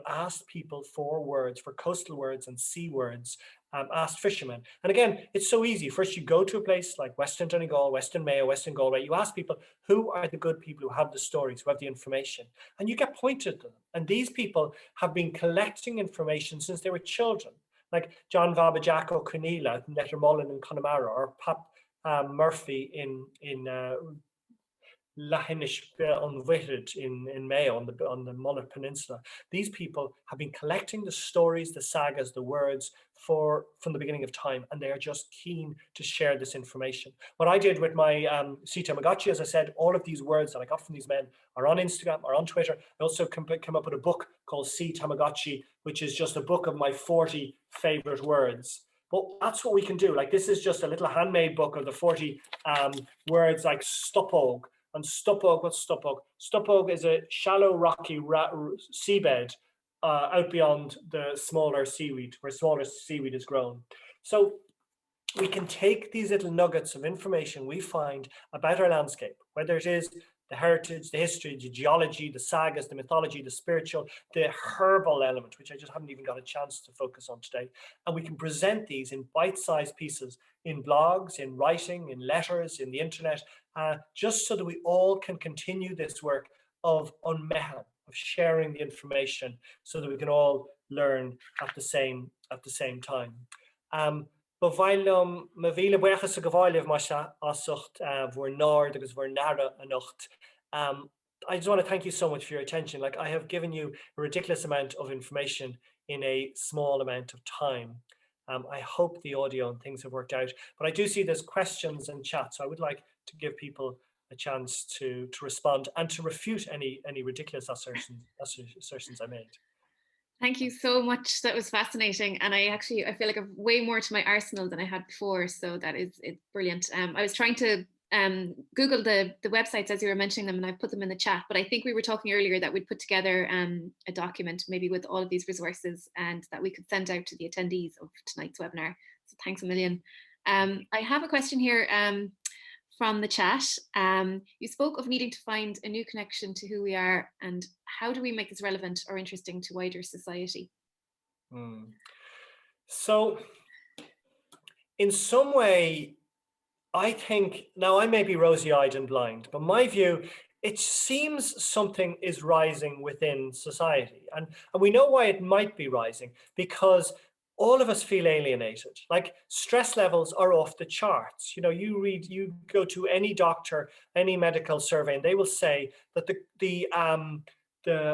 asked people for words, for coastal words and sea words, asked fishermen. And again, it's so easy. First, you go to a place like Western Donegal, Western Mayo, Western Galway, you ask people, who are the good people who have the stories, who have the information? And you get pointed to them. And these people have been collecting information since they were children, like John Vabajak O'Conneilla in Lettermullen in Connemara, or Pap Murphy in Lahinish Unwitted in Mayo on the Muller Peninsula. These people have been collecting the stories, the sagas, the words from the beginning of time, and they are just keen to share this information. What I did with my C Tamagotchi, as I said, all of these words that I got from these men are on Instagram or on Twitter. I also came up with a book called C Tamagotchi, which is just a book of my 40 favorite words. But that's what we can do. Like, this is just a little handmade book of the 40 words, like stopog. And stopog, what's stopog? Stopog is a shallow, rocky seabed out beyond the smaller seaweed, where smaller seaweed is grown. So we can take these little nuggets of information we find about our landscape, whether it is the heritage, the history, the geology, the sagas, the mythology, the spiritual, the herbal element, which I just haven't even got a chance to focus on today. And we can present these in bite-sized pieces in blogs, in writing, in letters, in the internet, just so that we all can continue this work of unmehan, of sharing the information, so that we can all learn at the same time. Ba bhailm ma bhíle buchas a go bháilimh mar se asocht bhór nard agus bhór nara a nocht. I just want to thank you so much for your attention. Like, I have given you a ridiculous amount of information in a small amount of time. I hope the audio and things have worked out, but I do see there's questions and chat, so I would like to give people a chance to respond and to refute any ridiculous assertions I made. Thank you so much. That was fascinating, and I feel like I've way more to my arsenal than I had before. So it's brilliant. I was trying to Google the websites as you were mentioning them, and I put them in the chat. But I think we were talking earlier that we'd put together a document, maybe with all of these resources, and that we could send out to the attendees of tonight's webinar. So thanks a million. I have a question here from the chat. You spoke of needing to find a new connection to who we are, and how do we make this relevant or interesting to wider society? So in some way, I think, now I may be rosy-eyed and blind, but my view, it seems something is rising within society. And we know why it might be rising, because all of us feel alienated. Like, stress levels are off the charts. You know, you go to any doctor, any medical survey, and they will say that the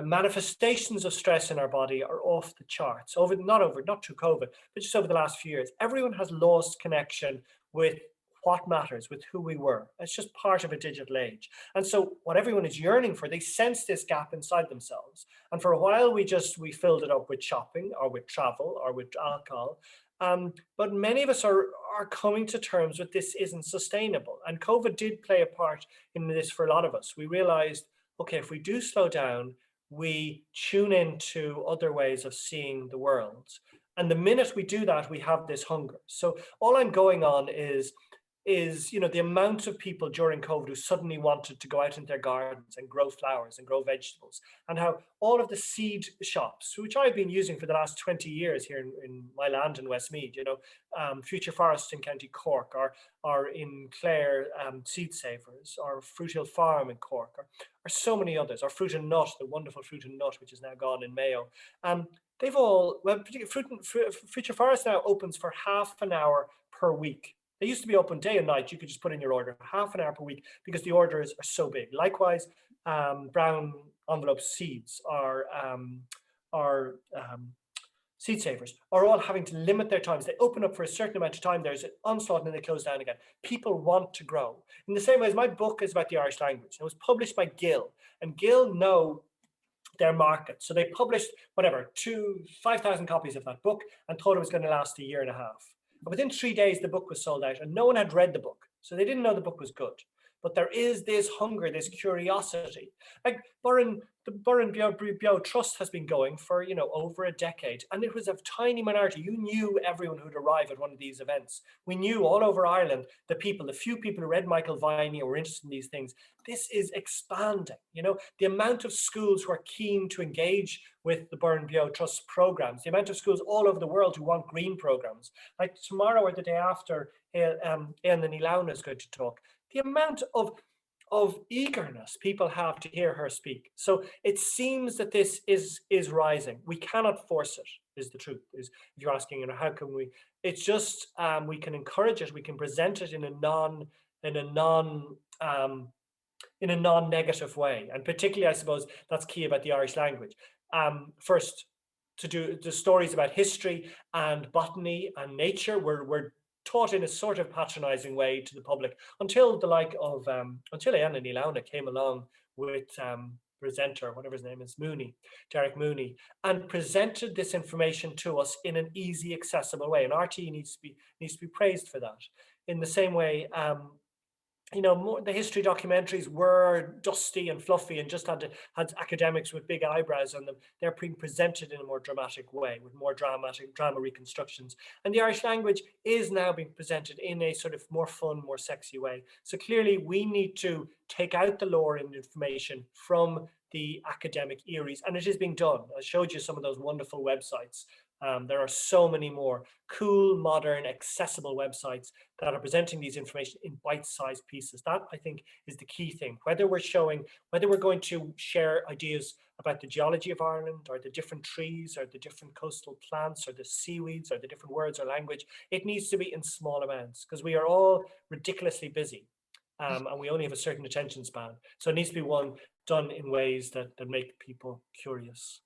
manifestations of stress in our body are off the charts. Not through COVID, but just over the last few years. Everyone has lost connection with what matters, with who we were. It's just part of a digital age. And so what everyone is yearning for, they sense this gap inside themselves. And for a while, we filled it up with shopping or with travel or with alcohol. But many of us are coming to terms with this isn't sustainable. And COVID did play a part in this for a lot of us. We realized, okay, if we do slow down, we tune into other ways of seeing the world. And the minute we do that, we have this hunger. So all I'm going on is the amount of people during COVID who suddenly wanted to go out into their gardens and grow flowers and grow vegetables, and how all of the seed shops, which I've been using for the last 20 years here in my land in Westmeath, Future Forests in County Cork, or in Clare, Seed Savers, or Fruit Hill Farm in Cork, or so many others, or Fruit and Nut, the wonderful Fruit and Nut, which is now gone in Mayo. They've all, Future Forest now opens for half an hour per week. They used to be open day and night. You could just put in your order half an hour per week because the orders are so big. Likewise, brown envelope seeds are Seed Savers are all having to limit their times. They open up for a certain amount of time. There's an onslaught and then they close down again. People want to grow. In the same way as my book is about the Irish language. It was published by Gill, and Gill know their market. So they published 5,000 copies of that book and thought it was going to last a year and a half. But within 3 days, the book was sold out and no one had read the book. So they didn't know the book was good. But there is this hunger, this curiosity. Like the Burren Bio Trust has been going for, over a decade. And it was a tiny minority. You knew everyone who'd arrive at one of these events. We knew all over Ireland, the few people who read Michael Viney or were interested in these things. This is expanding. The amount of schools who are keen to engage with the Burren Bio Trust programs, the amount of schools all over the world who want green programs. Like tomorrow or the day after, Éan Launa is going to talk. The amount of eagerness people have to hear her speak. So it seems that this is rising. We cannot force it, is the truth. If you're asking, how can we? It's just we can encourage it. We can present it in a non-negative way, and particularly, I suppose, that's key about the Irish language. First, to do the stories about history and botany and nature, we're taught in a sort of patronizing way to the public until the like of until Éan Launa came along with presenter, whatever his name is, Derek Mooney, and presented this information to us in an easy, accessible way. And RT needs to be praised for that. In the same way, the history documentaries were dusty and fluffy and just had academics with big eyebrows on them. They're being presented in a more dramatic way with more drama reconstructions. And the Irish language is now being presented in a sort of more fun, more sexy way. So clearly we need to take out the lore and information from the academic eries, and it is being done. I showed you some of those wonderful websites. There are so many more cool, modern, accessible websites that are presenting these information in bite-sized pieces. That, I think, is the key thing. Whether we're going to share ideas about the geology of Ireland, or the different trees, or the different coastal plants, or the seaweeds, or the different words or language, it needs to be in small amounts, because we are all ridiculously busy. And we only have a certain attention span. So it needs to be done in ways that make people curious.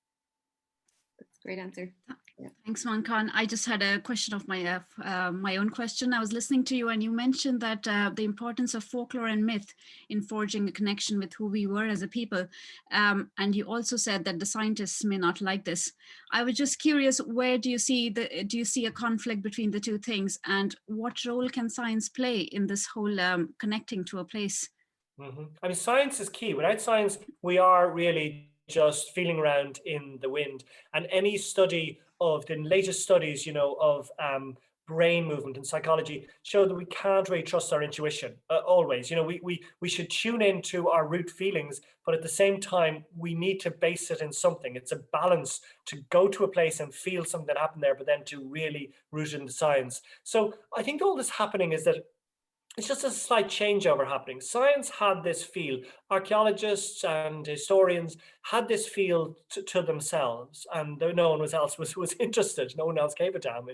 That's a great answer. Yeah. Thanks, Mankan. I just had a question of my own question. I was listening to you and you mentioned that the importance of folklore and myth in forging a connection with who we were as a people. And you also said that the scientists may not like this. I was just curious, where do you see a conflict between the two things, and what role can science play in this whole connecting to a place? Mm-hmm. I mean, science is key. Without science, we are really just feeling around in the wind. And any study of the latest studies, of brain movement and psychology show that we can't really trust our intuition always. We should tune into our root feelings, but at the same time, we need to base it in something. It's a balance to go to a place and feel something that happened there, but then to really root it in the science. So I think all this happening is that it's just a slight changeover happening. Science had this feel. Archaeologists and historians had this feel to themselves, and no one else was interested. No one else gave a damn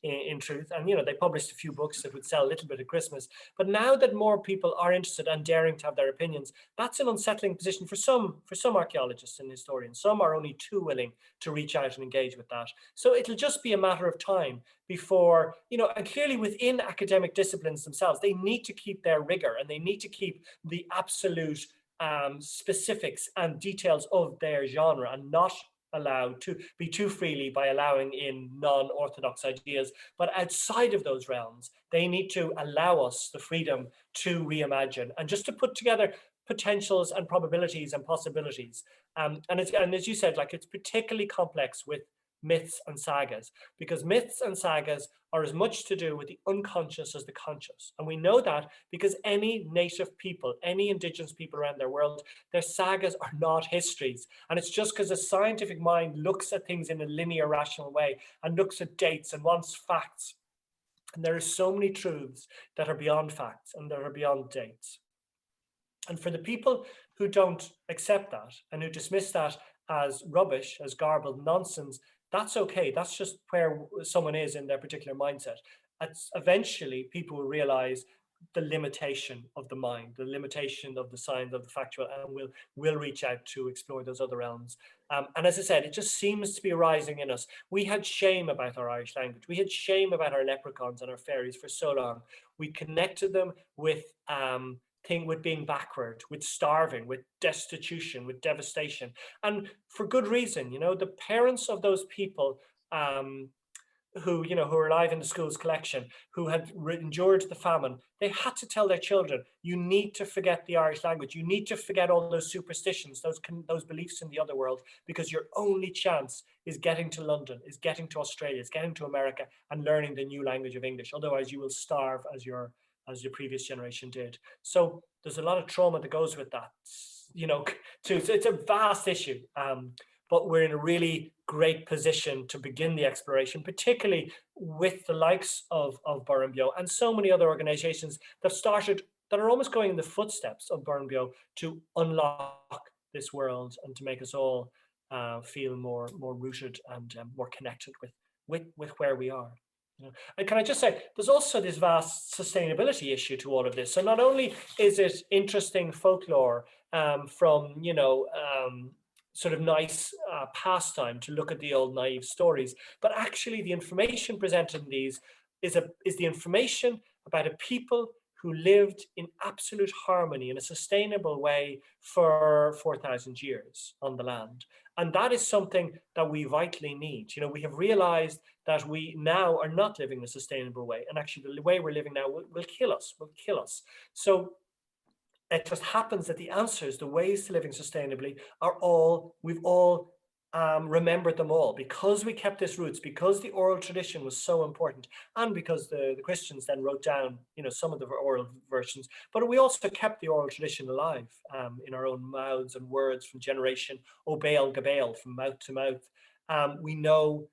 in truth. And they published a few books that would sell a little bit at Christmas. But now that more people are interested and daring to have their opinions, that's an unsettling position for some archaeologists and historians. Some are only too willing to reach out and engage with that. So it'll just be a matter of time before, and clearly within academic disciplines themselves, they need to keep their rigor, and they need to keep the absolute specifics and details of their genre, and not allowed to be too freely by allowing in non-orthodox ideas. But outside of those realms, they need to allow us the freedom to reimagine and just to put together potentials and probabilities and possibilities. And as you said, it's particularly complex with myths and sagas, because myths and sagas are as much to do with the unconscious as the conscious. And we know that because any native people, any indigenous people around their world, their sagas are not histories. And it's just because a scientific mind looks at things in a linear, rational way and looks at dates and wants facts. And there are so many truths that are beyond facts and that are beyond dates. And for the people who don't accept that and who dismiss that as rubbish, as garbled nonsense, that's okay. That's just where someone is in their particular mindset. Eventually, people will realize the limitation of the mind, the limitation of the science, of the factual, and will reach out to explore those other realms. And as I said, it just seems to be arising in us. We had shame about our Irish language. We had shame about our leprechauns and our fairies for so long. We connected them with with being backward, with starving, with destitution, with devastation, and for good reason. The parents of those people who are alive in the school's collection, who had endured the famine, they had to tell their children, you need to forget the Irish language, you need to forget all those superstitions, those beliefs in the other world, because your only chance is getting to London, is getting to Australia, is getting to America and learning the new language of English. Otherwise you will starve as your previous generation did. So there's a lot of trauma that goes with that, too. So it's a vast issue, but we're in a really great position to begin the exploration, particularly with the likes of Burrenbio and so many other organizations that are almost going in the footsteps of Burrenbio to unlock this world and to make us all feel more rooted and more connected with where we are. And can I just say, there's also this vast sustainability issue to all of this. So not only is it interesting folklore from, sort of nice pastime to look at the old naive stories, but actually the information presented in these is the information about a people who lived in absolute harmony in a sustainable way for 4,000 years on the land. And that is something that we vitally need. We have realized that we now are not living in a sustainable way. And actually the way we're living now will kill us. So it just happens that the answers, the ways to living sustainably we've all remembered them all, because we kept this roots, because the oral tradition was so important, and because the Christians then wrote down, some of the oral versions, but we also kept the oral tradition alive in our own mouths and words from generation, obeil gabail, from mouth to mouth. We know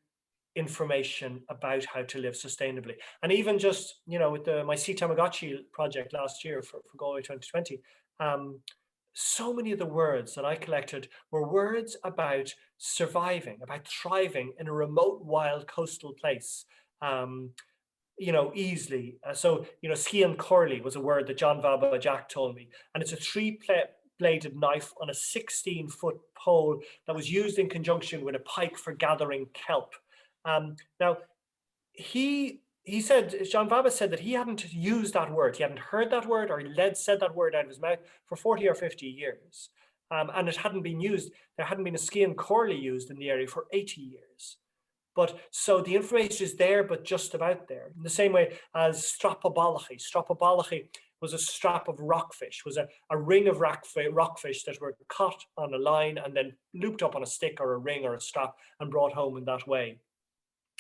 information about how to live sustainably. And even just, with my Sea Tamagotchi project last year for Galway 2020, so many of the words that I collected were words about surviving, about thriving in a remote, wild coastal place. Easily. So, Scian Corley was a word that John Vaba Jack told me, and it's a three-bladed knife on a 16-foot pole that was used in conjunction with a pike for gathering kelp. Now, John Vaba said that he hadn't used that word, he hadn't heard that word, or said that word out of his mouth for 40 or 50 years. And it hadn't been used, there hadn't been a Scian Corley used in the area for 80 years. But so the information is there, but just about there. In the same way as strapabalachi. Strapabalachi was a strap of rockfish, was a ring of rockfish that were caught on a line and then looped up on a stick or a ring or a strap and brought home in that way.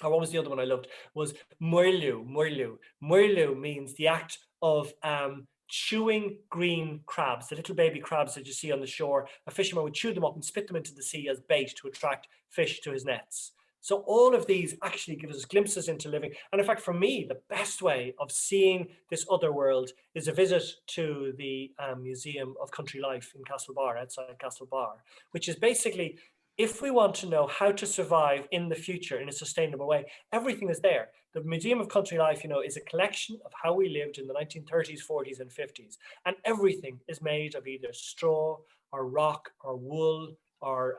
Or what was the other one I loved? Was muirlu. Muirlu. Muirlu means the act of chewing green crabs, the little baby crabs that you see on the shore. A fisherman would chew them up and spit them into the sea as bait to attract fish to his nets. So all of these actually give us glimpses into living. And in fact, for me, the best way of seeing this other world is a visit to the Museum of Country Life in Castlebar, outside Castlebar, which is basically, if we want to know how to survive in the future in a sustainable way, everything is there. The Museum of Country Life, is a collection of how we lived in the 1930s, 40s, and 50s. And everything is made of either straw or rock or wool or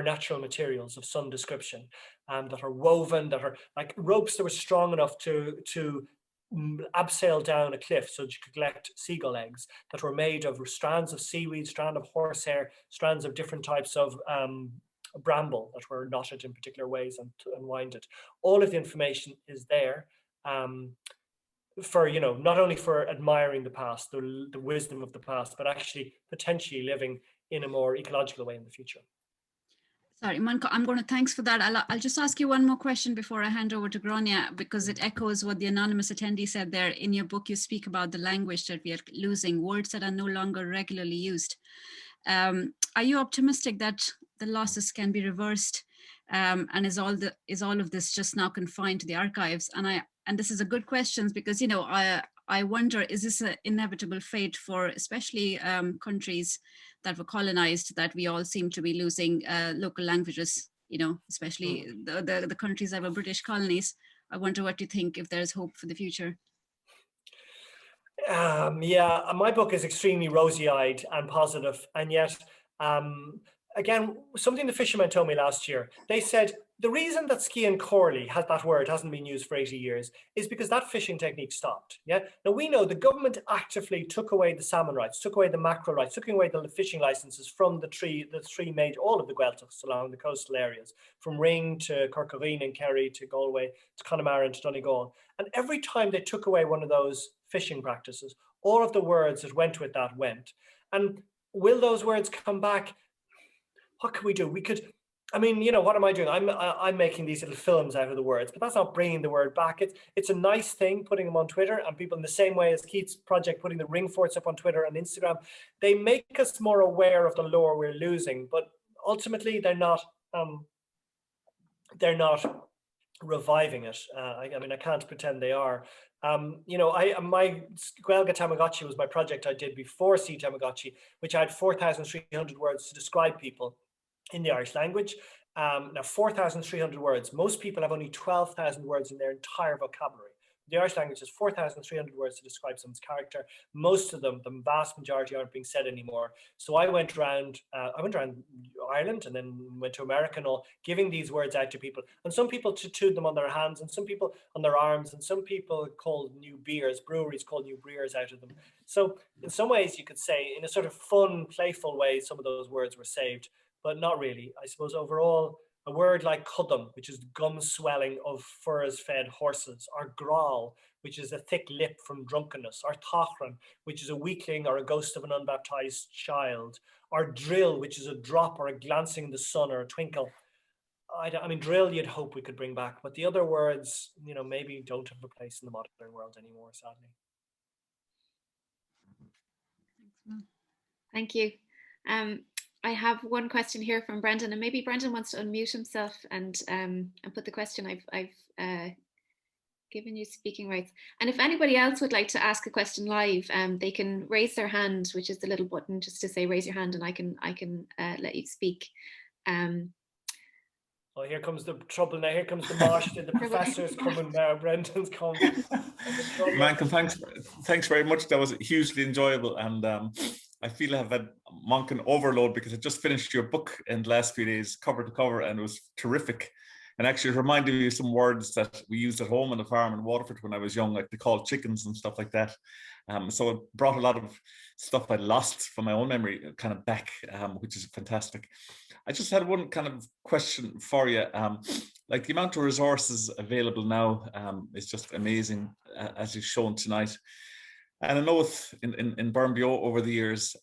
natural materials of some description, that are woven, that are like ropes that were strong enough to abseil down a cliff so that you could collect seagull eggs, that were made of strands of seaweed, strand of horsehair, strands of different types of bramble that were knotted in particular ways and winded. All of the information is there, for, not only for admiring the past, the wisdom of the past, but actually potentially living in a more ecological way in the future. Sorry, Mancha, I'm going to thanks for that. I'll just ask you one more question before I hand over to Grania, because it echoes what the anonymous attendee said there. In your book, you speak about the language that we are losing, words that are no longer regularly used. Are you optimistic that the losses can be reversed? And is all of this just now confined to the archives? And this is a good question because, I wonder, is this an inevitable fate for especially countries that were colonized, that we all seem to be losing local languages, especially the countries that were British colonies? I wonder what you think, if there's hope for the future. Yeah, my book is extremely rosy-eyed and positive, and yet, again, something the fishermen told me last year, they said the reason that Scian Corley that word hasn't been used for 80 years is because that fishing technique stopped. Yeah. Now we know the government actively took away the salmon rights, took away the mackerel rights, took away the fishing licenses from the three major, all of the Gaeltachts along the coastal areas, from Ring to Corcoran and Kerry to Galway to Connemara and to Donegal. And every time they took away one of those fishing practices, all of the words that went with that went. And will those words come back? What can we do? We could, what am I doing? I'm making these little films out of the words, but that's not bringing the word back. It's a nice thing putting them on Twitter, and people, in the same way as Keith's project putting the ring forts up on Twitter and Instagram, they make us more aware of the lore we're losing, but ultimately they're not reviving it. I can't pretend they are. My Gaeilge Tamagotchi was my project I did before Sea Tamagotchi, which I had 4,300 words to describe people in the Irish language. Now 4,300 words. Most people have only 12,000 words in their entire vocabulary. The Irish language has 4,300 words to describe someone's character. Most of them, the vast majority, aren't being said anymore. So I went around Ireland and then went to America and all, giving these words out to people. And some people tattooed them on their hands, and some people on their arms, and some people called new beers, breweries called new beers out of them. So in some ways, you could say, in a sort of fun, playful way, some of those words were saved, but not really. I suppose overall, A word like cudum, which is the gum swelling of furze-fed horses, or grál, which is a thick lip from drunkenness, or tachran, which is a weakling or a ghost of an unbaptized child, or drill, which is a drop or a glancing in the sun or a twinkle. I mean, drill you'd hope we could bring back, but the other words, you know, maybe don't have a place in the modern world anymore, sadly. Thank you. I have one question here from Brendan, and maybe Brendan wants to unmute himself and put the question. I've given you speaking rights. And if anybody else would like to ask a question live, they can raise their hand, which is the little button just to say raise your hand, and I can let you speak. Oh, here comes the trouble now. Here comes the marsh. The professor's coming now. Brendan's coming. Mancha, thanks very much. That was hugely enjoyable, and I feel I have had Monken overload because I just finished your book in the last few days, cover to cover, and it was terrific. And actually, it reminded me of some words that we used at home on the farm in Waterford when I was young, like they called chickens and stuff like that. So it brought a lot of stuff I lost from my own memory kind of back, which is fantastic. I just had one kind of question for you. Like the amount of resources available now is just amazing, as you've shown tonight. And I know in Burnbio over the years,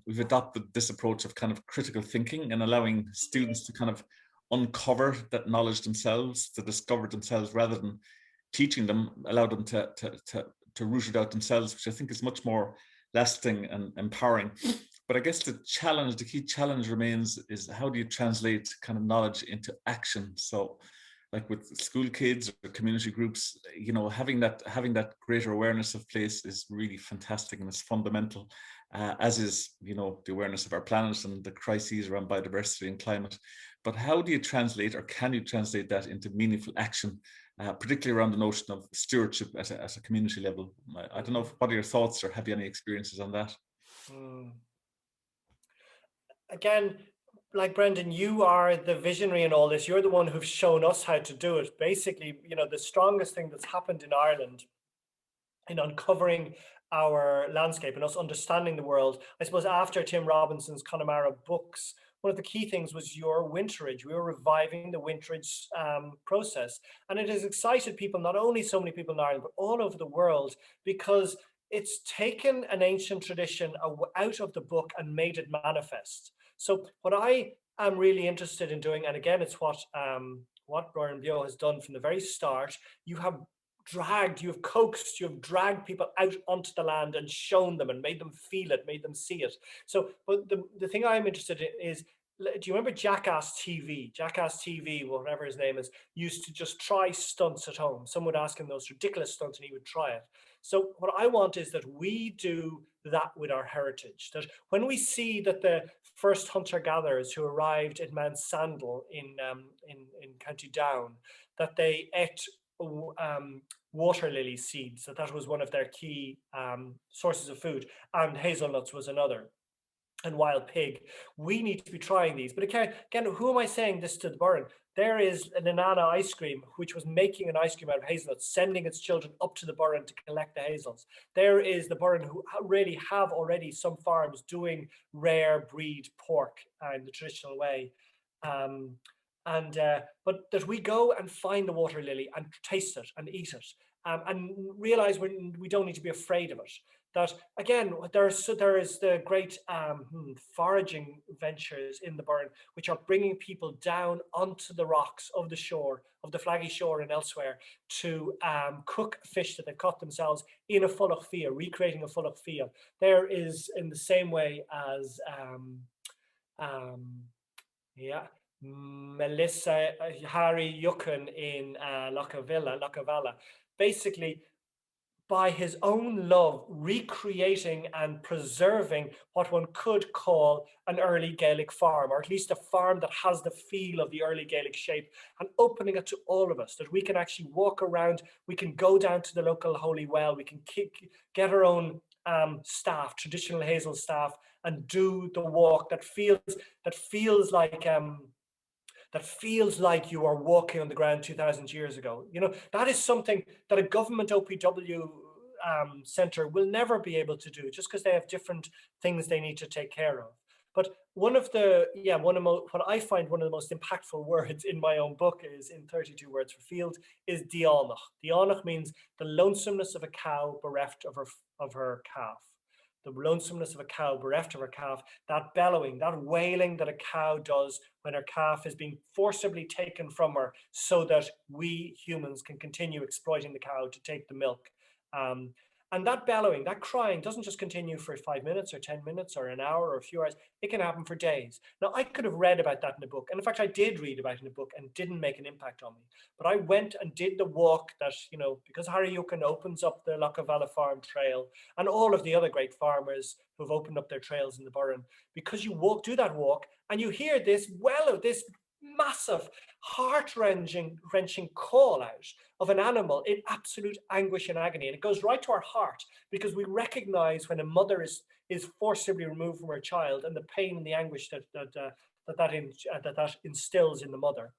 we've adopted this approach of kind of critical thinking and allowing students to kind of uncover that knowledge themselves, to discover themselves, rather than teaching them, allow them to root it out themselves, which I think is much more lasting and empowering. But I guess the key challenge remains is how do you translate kind of knowledge into action? So like with school kids or community groups, you know, having that greater awareness of place is really fantastic and it's fundamental, as is, you know, the awareness of our planet and the crises around biodiversity and climate. But how do you translate, or can you translate that into meaningful action, particularly around the notion of stewardship at a community level? I don't know, what are your thoughts, or have you any experiences on that? Again, like Brendan, you are the visionary in all this. You're the one who's shown us how to do it. Basically, you know, the strongest thing that's happened in Ireland in uncovering our landscape and us understanding the world, I suppose after Tim Robinson's Connemara books, one of the key things was your winterage. We were reviving the winterage process. And it has excited people, not only so many people in Ireland, but all over the world, because it's taken an ancient tradition out of the book and made it manifest. So what I am really interested in doing, and again, it's what Burnbio has done from the very start, you have coaxed, you have dragged people out onto the land and shown them and made them feel it, made them see it. So, but the thing I'm interested in is, do you remember Jackass TV? Jackass TV, whatever his name is, used to just try stunts at home. Someone would ask him those ridiculous stunts and he would try it. So what I want is that we do that with our heritage, that when we see that the first hunter-gatherers who arrived at Mount Sandal in County Down, that they ate water lily seeds, that was one of their key sources of food, and hazelnuts was another, and wild pig. We need to be trying these. But again, who am I saying this to the Burren? There is an Inanna ice cream, which was making an ice cream out of hazelnuts, sending its children up to the Burren to collect the hazels. There is the Burren who really have already some farms doing rare breed pork in the traditional way. But that we go and find the water lily and taste it and eat it, and realize we don't need to be afraid of it. That again, there is the great foraging ventures in the Burren, which are bringing people down onto the rocks of the shore, of the Flaggy Shore and elsewhere, to cook fish that they've caught themselves in a fullach fia, recreating a fullach fia. There is, in the same way as Melissa Harry Yukon in Lochavala, basically by his own love recreating and preserving what one could call an early Gaelic farm, or at least a farm that has the feel of the early Gaelic shape, and opening it to all of us, that we can actually walk around, we can go down to the local holy well, we can get our own staff, traditional hazel staff, and do the walk that feels like you are walking on the ground 2,000 years ago. You know, that is something that a government OPW centre will never be able to do, just because they have different things they need to take care of. But what I find one of the most impactful words in my own book is, in 32 words for field, is dianach. Dianach means the lonesomeness of a cow bereft of her calf. The lonesomeness of a cow bereft of her calf, that bellowing, that wailing that a cow does when her calf is being forcibly taken from her so that we humans can continue exploiting the cow to take the milk. And that bellowing, that crying doesn't just continue for 5 minutes or 10 minutes or an hour or a few hours. It can happen for days. Now, I could have read about that in a book. And in fact, I did read about it in a book and didn't make an impact on me. But I went and did the walk that, because Harry Yuccan opens up the Lochavala Farm Trail and all of the other great farmers who've opened up their trails in the Burren, because you do that walk and you hear this massive, heart-wrenching call out of an animal in absolute anguish and agony. And it goes right to our heart, because we recognize when a mother is forcibly removed from her child and the pain and the anguish that instills in the mother.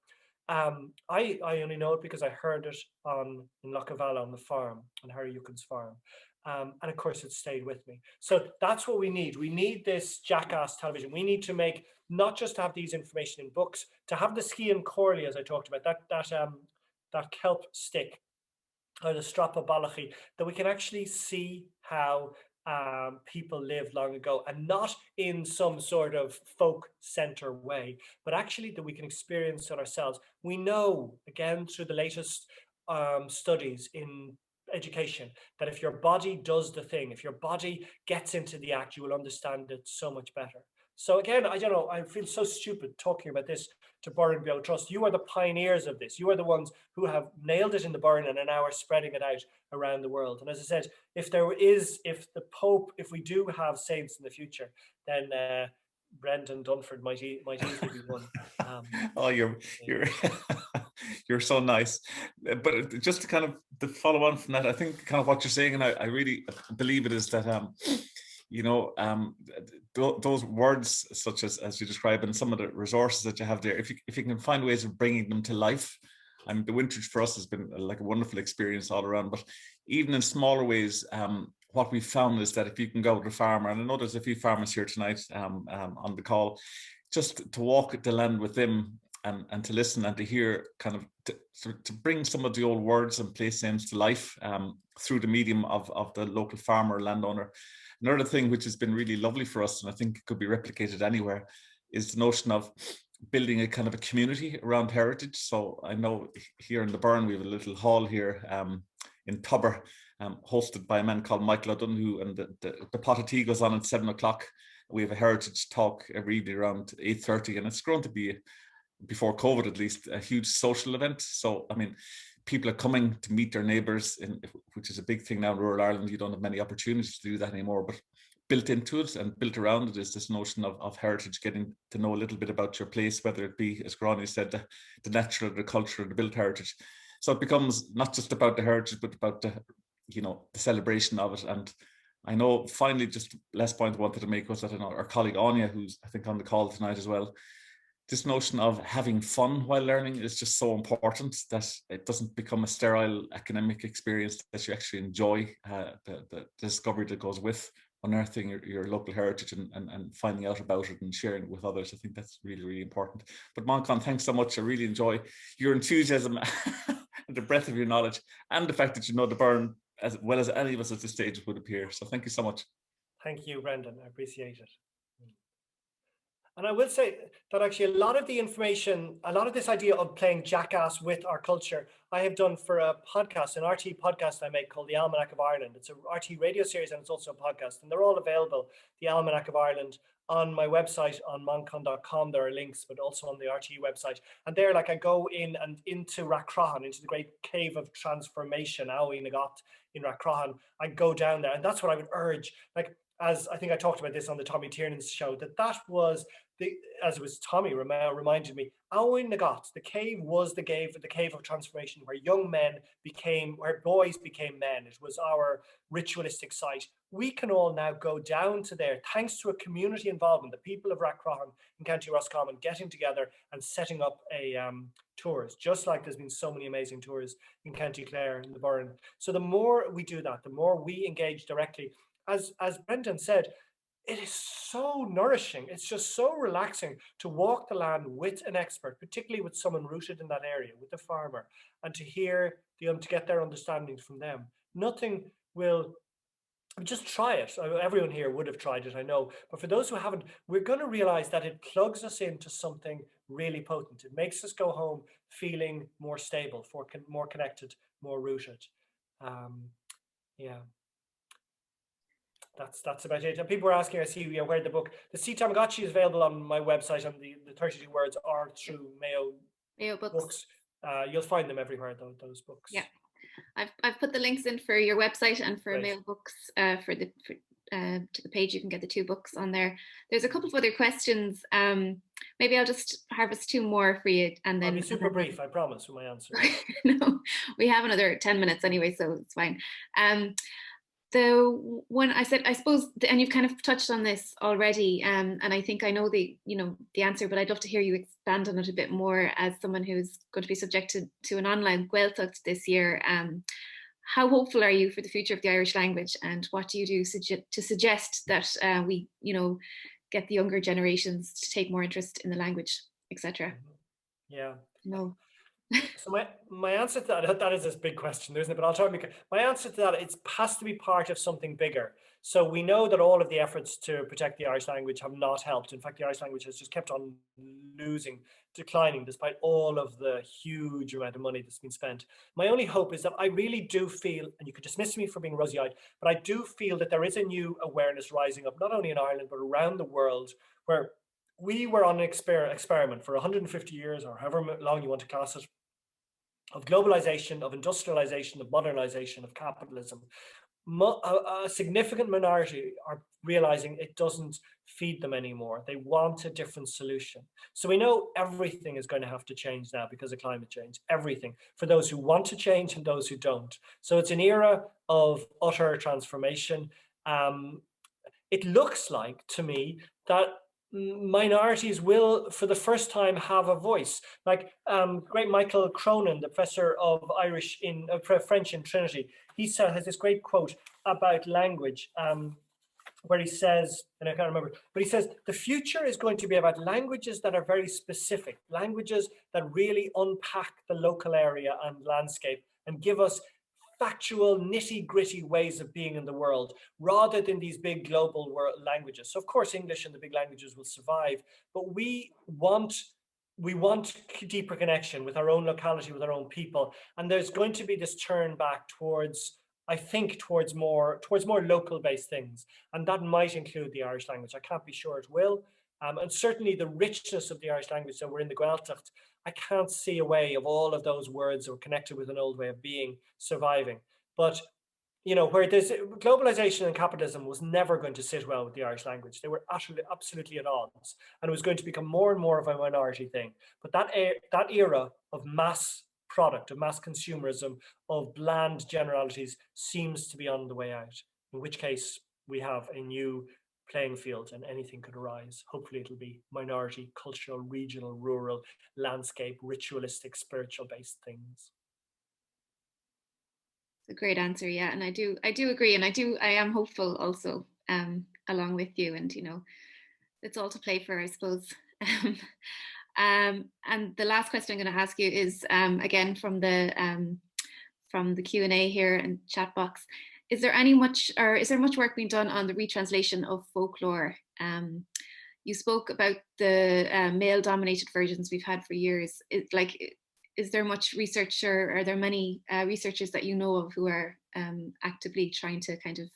I only know it because I heard it in Lochavala on the farm, on Harry Yuccan's farm. And of course, it stayed with me. So that's what we need. We need this jackass television. We need to make, not just have these information in books, to have the ski and corley, as I talked about, that kelp stick, or the strapa balachi, that we can actually see how people lived long ago, and not in some sort of folk center way, but actually that we can experience it ourselves. We know, again, through the latest studies in education, that if your body does the thing, if your body gets into the act, you will understand it so much better. So again, I don't know, I feel so stupid talking about this to Burren Bio Trust. You are the pioneers of this. You are the ones who have nailed it in the Burren and are now spreading it out around the world. And as I said, if we do have saints in the future, then Brendan Dunford might easily be one. Oh, you're you're so nice. But just to kind of follow on from that, I think kind of what you're saying, and I really believe it, is that those words, such as you describe, and some of the resources that you have there, if you can find ways of bringing them to life. I mean, the Wintridge for us has been like a wonderful experience all around, but even in smaller ways, what we've found is that if you can go to a farmer, and I know there's a few farmers here tonight on the call, just to walk the land with them and to listen and to hear, kind of to bring some of the old words and place names to life through the medium of the local farmer, landowner. Another thing which has been really lovely for us, and I think it could be replicated anywhere, is the notion of building a kind of a community around heritage. So I know here in the Burren, we have a little hall here in Tubber, hosted by a man called Michael O'Donoghue, and the pot of tea goes on at 7 o'clock. We have a heritage talk every evening around 8:30, and it's grown to be, before COVID at least, a huge social event. So, I mean, people are coming to meet their neighbours, which is a big thing now in rural Ireland. You don't have many opportunities to do that anymore, but built into it and built around it is this notion of heritage, getting to know a little bit about your place, whether it be, as Gráinne said, the natural, the cultural, the built heritage. So it becomes not just about the heritage, but about the celebration of it. And I know, finally, just last point I wanted to make was that our colleague Anya, who's I think on the call tonight as well, this notion of having fun while learning is just so important, that it doesn't become a sterile academic experience, that you actually enjoy the discovery that goes with unearthing your local heritage and finding out about it and sharing it with others. I think that's really, really important. But Mancha, thanks so much. I really enjoy your enthusiasm and the breadth of your knowledge, and the fact that you know the Burren as well as any of us at this stage would appear. So thank you so much. Thank you, Brendan. I appreciate it. And I will say that actually a lot of the information, a lot of this idea of playing jackass with our culture, I have done for a podcast, an RT podcast I make called The Almanac of Ireland. It's a RT radio series and it's also a podcast, and they're all available, The Almanac of Ireland, on my website on mancan.com. There are links, but also on the RT website. And there, like, I go in and into Rathcroghan, into the great cave of transformation, Aoi Nagat in Rathcroghan. I go down there, and that's what I would urge. Like, as I think I talked about this on the Tommy Tiernan's show, that was as it was Tommy reminded me, Aoi Nagat, the cave was the cave of transformation, where where boys became men. It was our ritualistic site. We can all now go down to there, thanks to a community involvement, the people of Rathcroghan in County Roscommon getting together and setting up a tours, just like there's been so many amazing tours in County Clare and the Burren. So the more we do that, the more we engage directly. As Brendan said, it is so nourishing. It's just so relaxing to walk the land with an expert, particularly with someone rooted in that area, with a farmer, and to hear to get their understandings from them. Nothing will just try it. Everyone here would have tried it, I know. But for those who haven't, we're going to realize that it plugs us into something really potent. It makes us go home feeling more stable, more connected, more rooted. Yeah. That's about it. And people were asking, I see, where the book, the Sea Tamagotchi is available on my website, and the 32 words are through Mayo Books. You'll find them everywhere, those books. Yeah, I've put the links in for your website and for Mayo Books to the page. You can get the 2 books on there. There's a couple of other questions. Maybe I'll just harvest 2 more for you, and then I'll be super brief, I promise, with my answer. No, we have another 10 minutes anyway, so it's fine. The one I said, I suppose, and you've kind of touched on this already, and I think I know the answer, but I'd love to hear you expand on it a bit more as someone who's going to be subjected to an online Gaeltacht this year. How hopeful are you for the future of the Irish language, and what do you do to suggest that we, get the younger generations to take more interest in the language, etc.? Yeah. No. So my answer to that is this big question, isn't it? But I'll try to make it. My answer to that, it has to be part of something bigger. So we know that all of the efforts to protect the Irish language have not helped. In fact, the Irish language has just kept on declining, despite all of the huge amount of money that's been spent. My only hope is that I really do feel, and you could dismiss me for being rosy-eyed, but I do feel that there is a new awareness rising up, not only in Ireland, but around the world, where we were on an experiment for 150 years, or however long you want to class it, of globalization, of industrialization, of modernization, of capitalism. A significant minority are realizing it doesn't feed them anymore. They want a different solution. So we know everything is going to have to change now because of climate change, everything, for those who want to change and those who don't. So it's an era of utter transformation. It looks like to me that minorities will, for the first time, have a voice. Like great Michael Cronin, the professor of French in Trinity, he has this great quote about language, where he says, and I can't remember, but he says, the future is going to be about languages that are very specific, languages that really unpack the local area and landscape and give us factual, nitty-gritty ways of being in the world, rather than these big global languages. So of course, English and the big languages will survive, but we want deeper connection with our own locality, with our own people. And there's going to be this turn back towards, I think, towards more local-based things. And that might include the Irish language. I can't be sure it will. And certainly the richness of the Irish language, so we're in the Gaeltacht, I can't see a way of all of those words that were connected with an old way of being surviving. But, where there's globalization and capitalism was never going to sit well with the Irish language. They were absolutely at odds. And it was going to become more and more of a minority thing. But that era of mass product, of mass consumerism, of bland generalities seems to be on the way out, in which case we have a new playing field and anything could arise. Hopefully it'll be minority, cultural, regional, rural, landscape, ritualistic, spiritual based things. It's a great answer, yeah, and I do agree, and I am hopeful also, along with you, and it's all to play for, I suppose. And the last question I'm going to ask you is again from the Q&A here and chat box. Is there much work being done on the retranslation of folklore? You spoke about the male-dominated versions we've had for years. Is there much research, or are there many researchers that you know of who are actively trying to kind of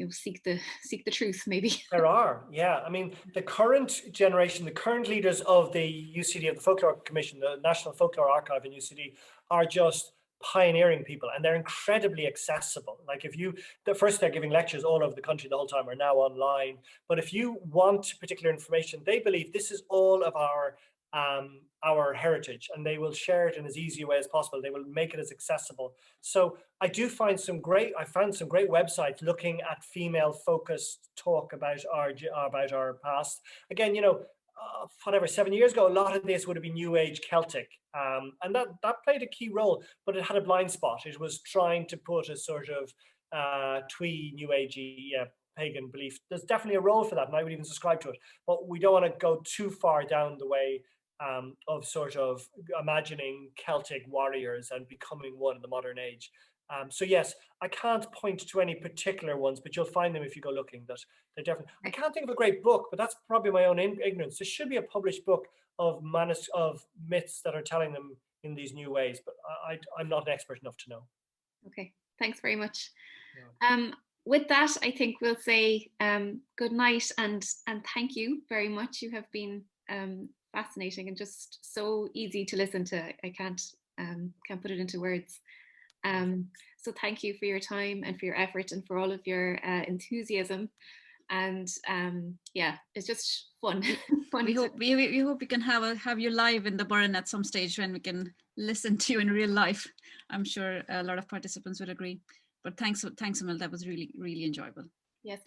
seek the truth, maybe? There are, yeah. I mean, the current generation, the current leaders of the UCD, of the Folklore Commission, the National Folklore Archive in UCD, are just pioneering people, and they're incredibly accessible. Like they're giving lectures all over the country the whole time, are now online. But if you want particular information, they believe this is all of our heritage, and they will share it in as easy a way as possible. They will make it as accessible. So I found some great websites looking at female focused talk about our past. Again, 7 years ago, a lot of this would have been New Age Celtic, and that played a key role, but it had a blind spot. It was trying to put a sort of twee New Agey pagan belief. There's definitely a role for that, and I would even subscribe to it. But we don't want to go too far down the way of sort of imagining Celtic warriors and becoming one in the modern age. So yes, I can't point to any particular ones, but you'll find them if you go looking. That they're definitely. I can't think of a great book, but that's probably my own ignorance. There should be a published book of myths that are telling them in these new ways, but I'm not an expert enough to know. Okay, thanks very much. Yeah. With that, I think we'll say good night and thank you very much. You have been fascinating and just so easy to listen to. I can't put it into words. So thank you for your time and for your effort and for all of your enthusiasm. And yeah, it's just fun. We hope we can have you live in the Burren at some stage when we can listen to you in real life. I'm sure a lot of participants would agree. But thanks, Emil. That was really, really enjoyable. Yes.